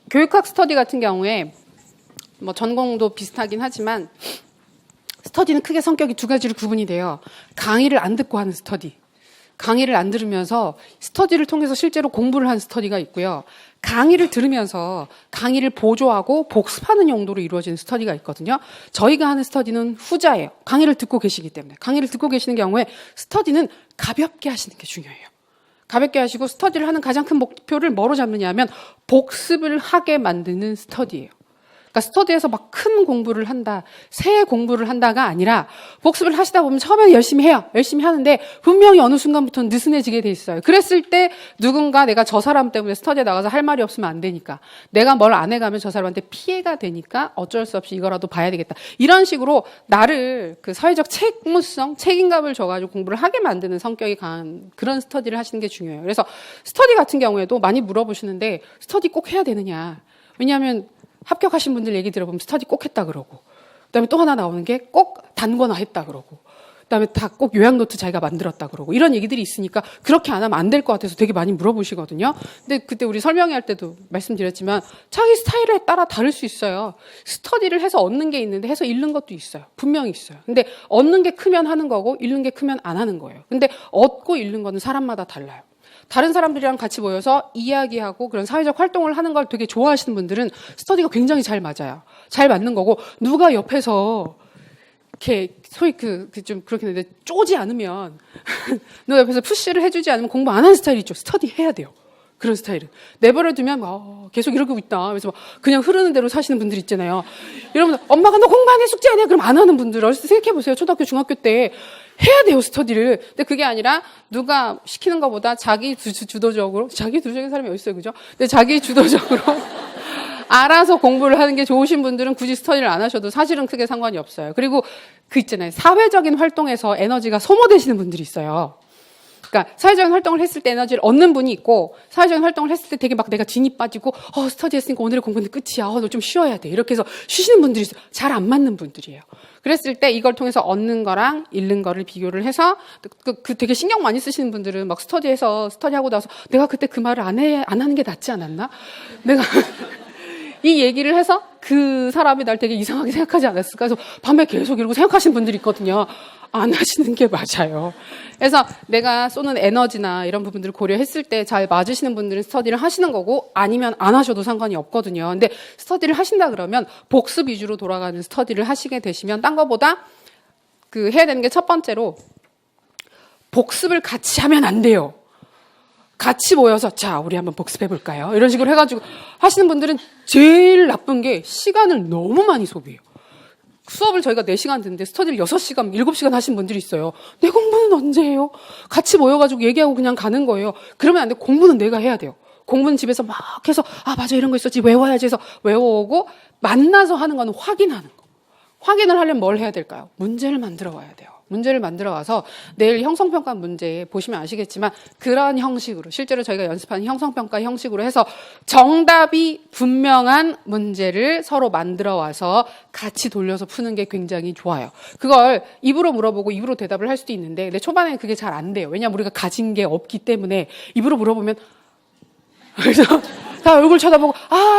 A: 교육학 스터디 같은 경우에 뭐 전공도 비슷하긴 하지만 스터디는 크게 성격이 두 가지로 구분이 돼요. 강의를 안 듣고 하는 스터디. 강의를 안 들으면서 스터디를 통해서 실제로 공부를 하는 스터디가 있고요. 강의를 들으면서 강의를 보조하고 복습하는 용도로 이루어지는 스터디가 있거든요. 저희가 하는 스터디는 후자예요. 강의를 듣고 계시기 때문에. 강의를 듣고 계시는 경우에 스터디는 가볍게 하시는 게 중요해요. 가볍게 하시고 스터디를 하는 가장 큰 목표를 뭐로 잡느냐 하면 복습을 하게 만드는 스터디예요. 그러니까 스터디에서 막 큰 공부를 한다, 새 공부를 한다가 아니라 복습을 하시다 보면 처음에는 열심히 해요. 열심히 하는데 분명히 어느 순간부터는 느슨해지게 돼 있어요. 그랬을 때 누군가 내가 저 사람 때문에 스터디에 나가서 할 말이 없으면 안 되니까, 내가 뭘 안 해가면 저 사람한테 피해가 되니까 어쩔 수 없이 이거라도 봐야 되겠다. 이런 식으로 나를 그 사회적 책무성, 책임감을 줘가지고 공부를 하게 만드는 성격이 강한 그런 스터디를 하시는 게 중요해요. 그래서 스터디 같은 경우에도 많이 물어보시는데 스터디 꼭 해야 되느냐. 왜냐하면 합격하신 분들 얘기 들어보면 스터디 꼭 했다 그러고, 그다음에 또 하나 나오는 게 꼭 단거나 했다 그러고, 그다음에 다 꼭 요약 노트 자기가 만들었다 그러고, 이런 얘기들이 있으니까 그렇게 안 하면 안 될 것 같아서 되게 많이 물어보시거든요. 근데 그때 우리 설명회 할 때도 말씀드렸지만 자기 스타일에 따라 다를 수 있어요. 스터디를 해서 얻는 게 있는데 해서 잃는 것도 있어요. 분명히 있어요. 근데 얻는 게 크면 하는 거고 잃는 게 크면 안 하는 거예요. 근데 얻고 잃는 거는 사람마다 달라요. 다른 사람들이랑 같이 모여서 이야기하고 그런 사회적 활동을 하는 걸 되게 좋아하시는 분들은 스터디가 굉장히 잘 맞아요. 잘 맞는 거고, 누가 옆에서 이렇게 소위 좀 그렇긴 한데 쪼지 않으면 누가 옆에서 푸시를 해주지 않으면 공부 안 하는 스타일이 있죠. 스터디 해야 돼요. 그런 스타일은. 내버려두면 계속 이러고 있다. 그래서 그냥 흐르는 대로 사시는 분들 있잖아요. 여러분, 엄마가 너 공부 안 해? 숙제 안 해? 그럼 안 하는 분들 어렸을 때 생각해보세요. 초등학교, 중학교 때 해야 돼요, 스터디를. 근데 그게 아니라 누가 시키는 것보다 자기 주도적으로, 자기 주도적인 사람이 어디 있어요, 그죠? 근데 자기 주도적으로 알아서 공부를 하는 게 좋으신 분들은 굳이 스터디를 안 하셔도 사실은 크게 상관이 없어요. 그리고 그 있잖아요. 사회적인 활동에서 에너지가 소모되시는 분들이 있어요. 그러니까 사회적인 활동을 했을 때 에너지를 얻는 분이 있고, 사회적인 활동을 했을 때 되게 막 내가 진이 빠지고 스터디 했으니까 오늘의 공부는 끝이야. 너 좀 쉬어야 돼. 이렇게 해서 쉬시는 분들이 있어요. 잘 안 맞는 분들이에요. 그랬을 때 이걸 통해서 얻는 거랑 잃는 거를 비교를 해서 되게 신경 많이 쓰시는 분들은 막 스터디하고 나서 내가 그때 그 말을 안 하는 게 낫지 않았나? 내가 이 얘기를 해서 그 사람이 날 되게 이상하게 생각하지 않았을까? 그래서 밤에 계속 이러고 생각하시는 분들이 있거든요. 안 하시는 게 맞아요. 그래서 내가 쏘는 에너지나 이런 부분들을 고려했을 때 잘 맞으시는 분들은 스터디를 하시는 거고, 아니면 안 하셔도 상관이 없거든요. 근데 스터디를 하신다 그러면 복습 위주로 돌아가는 스터디를 하시게 되시면 딴 거보다 해야 되는 게 첫 번째로 복습을 같이 하면 안 돼요. 같이 모여서 자 우리 한번 복습해볼까요? 이런 식으로 해가지고 하시는 분들은 제일 나쁜 게 시간을 너무 많이 소비해요. 수업을 저희가 4시간 듣는데 스터디를 6시간, 7시간 하신 분들이 있어요. 내 공부는 언제 해요? 같이 모여가지고 얘기하고 그냥 가는 거예요. 그러면 안 돼. 공부는 내가 해야 돼요. 공부는 집에서 막 해서 맞아 이런 거 있었지 외워야지 해서 외워오고, 만나서 하는 거는 확인하는 거. 확인을 하려면 뭘 해야 될까요? 문제를 만들어 와야 돼요. 문제를 만들어 와서 내일 형성평가 문제 보시면 아시겠지만 그런 형식으로, 실제로 저희가 연습하는 형성평가 형식으로 해서 정답이 분명한 문제를 서로 만들어 와서 같이 돌려서 푸는 게 굉장히 좋아요. 그걸 입으로 물어보고 입으로 대답을 할 수도 있는데, 근데 초반에는 그게 잘 안 돼요. 왜냐하면 우리가 가진 게 없기 때문에. 입으로 물어보면 그래서 다 얼굴 쳐다보고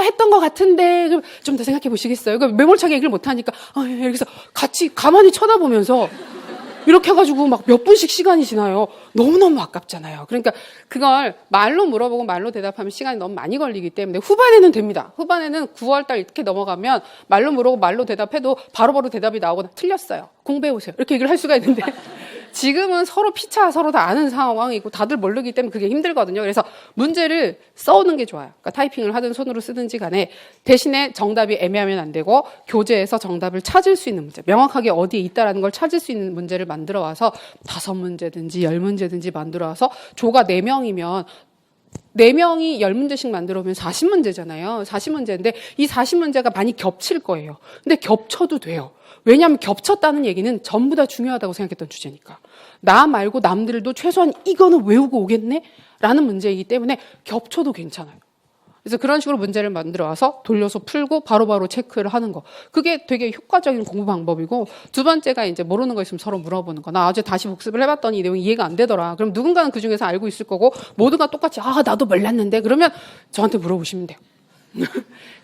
A: 했던 것 같은데 좀 더 생각해 보시겠어요? 그러니까 매몰차게 얘기를 못하니까 여기서 같이 가만히 쳐다보면서 이렇게 해가지고 막 몇 분씩 시간이 지나요. 너무너무 아깝잖아요. 그러니까 그걸 말로 물어보고 말로 대답하면 시간이 너무 많이 걸리기 때문에 후반에는 됩니다. 후반에는 9월달 이렇게 넘어가면 말로 물어보고 말로 대답해도 바로바로 대답이 나오거나 틀렸어요. 공부해오세요. 이렇게 얘기를 할 수가 있는데 지금은 서로 피차 서로 다 아는 상황이고 다들 모르기 때문에 그게 힘들거든요. 그래서 문제를 써오는 게 좋아요. 그러니까 타이핑을 하든 손으로 쓰든지 간에, 대신에 정답이 애매하면 안 되고 교재에서 정답을 찾을 수 있는 문제, 명확하게 어디에 있다라는 걸 찾을 수 있는 문제를 만들어 와서 5문제든지 10문제든지 만들어 와서, 조가 4명이면 4명이 10문제씩 만들어 오면 40문제잖아요. 40문제인데 이 40문제가 많이 겹칠 거예요. 근데 겹쳐도 돼요. 왜냐하면 겹쳤다는 얘기는 전부 다 중요하다고 생각했던 주제니까. 나 말고 남들도 최소한 이거는 외우고 오겠네? 라는 문제이기 때문에 겹쳐도 괜찮아요. 그래서 그런 식으로 문제를 만들어 와서 돌려서 풀고 바로바로 체크를 하는 거. 그게 되게 효과적인 공부 방법이고, 두 번째가 이제 모르는 거 있으면 서로 물어보는 거. 나 어제 다시 복습을 해봤더니 이 내용이 이해가 안 되더라. 그럼 누군가는 그 중에서 알고 있을 거고, 모두가 똑같이 나도 몰랐는데 그러면 저한테 물어보시면 돼요.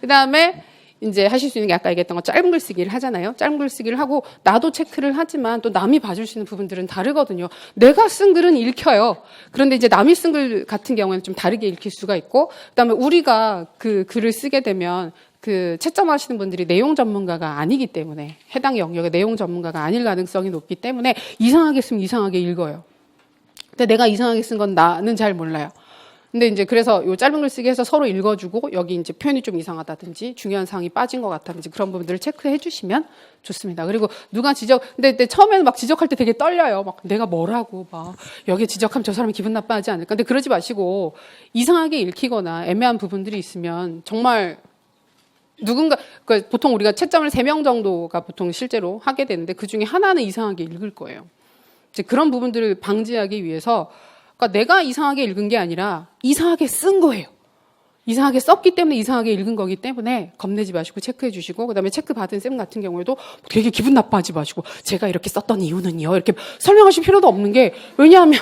A: 그 다음에 이제 하실 수 있는 게 아까 얘기했던 거, 짧은 글쓰기를 하잖아요. 짧은 글쓰기를 하고 나도 체크를 하지만 또 남이 봐줄 수 있는 부분들은 다르거든요. 내가 쓴 글은 읽혀요. 그런데 이제 남이 쓴 글 같은 경우에는 좀 다르게 읽힐 수가 있고, 그다음에 우리가 그 글을 쓰게 되면 채점하시는 분들이 내용 전문가가 아니기 때문에, 해당 영역의 내용 전문가가 아닐 가능성이 높기 때문에 이상하게 쓰면 이상하게 읽어요. 근데 내가 이상하게 쓴 건 나는 잘 몰라요. 근데 이제 그래서 요 짧은 글쓰기 해서 서로 읽어주고 여기 이제 표현이 좀 이상하다든지 중요한 사항이 빠진 것 같다든지 그런 부분들을 체크해 주시면 좋습니다. 그리고 누가 근데 처음에는 막 지적할 때 되게 떨려요. 막 내가 뭐라고 막 여기에 지적하면 저 사람이 기분 나빠하지 않을까. 근데 그러지 마시고 이상하게 읽히거나 애매한 부분들이 있으면 정말 누군가, 그러니까 보통 우리가 채점을 3명 정도가 보통 실제로 하게 되는데 그 중에 하나는 이상하게 읽을 거예요. 이제 그런 부분들을 방지하기 위해서 그러니까 내가 이상하게 읽은 게 아니라 이상하게 쓴 거예요. 이상하게 썼기 때문에 이상하게 읽은 거기 때문에 겁내지 마시고 체크해 주시고 그다음에 체크 받은 쌤 같은 경우에도 되게 기분 나빠하지 마시고 제가 이렇게 썼던 이유는요. 이렇게 설명하실 필요도 없는 게 왜냐하면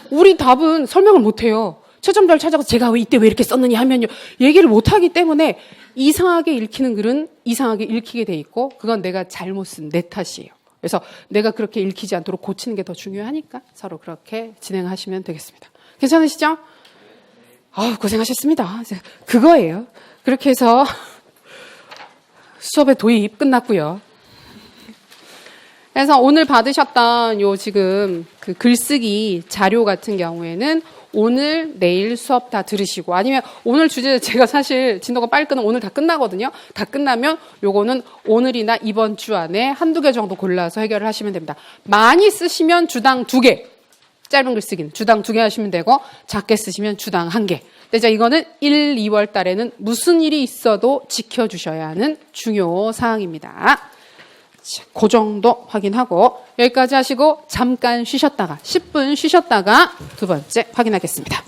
A: 우리 답은 설명을 못 해요. 최점자를 찾아가서 제가 이때 왜 이렇게 썼느냐 하면요. 얘기를 못 하기 때문에 이상하게 읽히는 글은 이상하게 읽히게 돼 있고 그건 내가 잘못 쓴 내 탓이에요. 그래서 내가 그렇게 읽히지 않도록 고치는 게 더 중요하니까 서로 그렇게 진행하시면 되겠습니다. 괜찮으시죠? 고생하셨습니다. 그거예요. 그렇게 해서 수업의 도입 끝났고요. 그래서 오늘 받으셨던 요 지금 그 글쓰기 자료 같은 경우에는 오늘, 내일 수업 다 들으시고 아니면 오늘 주제 제가 사실 진도가 빨리 끝나면 오늘 다 끝나거든요. 다 끝나면 요거는 오늘이나 이번 주 안에 한두 개 정도 골라서 해결을 하시면 됩니다. 많이 쓰시면 주당 2개. 짧은 글쓰기는 주당 2개 하시면 되고 작게 쓰시면 주당 1개. 근데 자 이거는 1, 2월 달에는 무슨 일이 있어도 지켜주셔야 하는 중요 사항입니다. 자, 그 정도 확인하고 여기까지 하시고 잠깐 쉬셨다가 10분 쉬셨다가 두 번째 확인하겠습니다.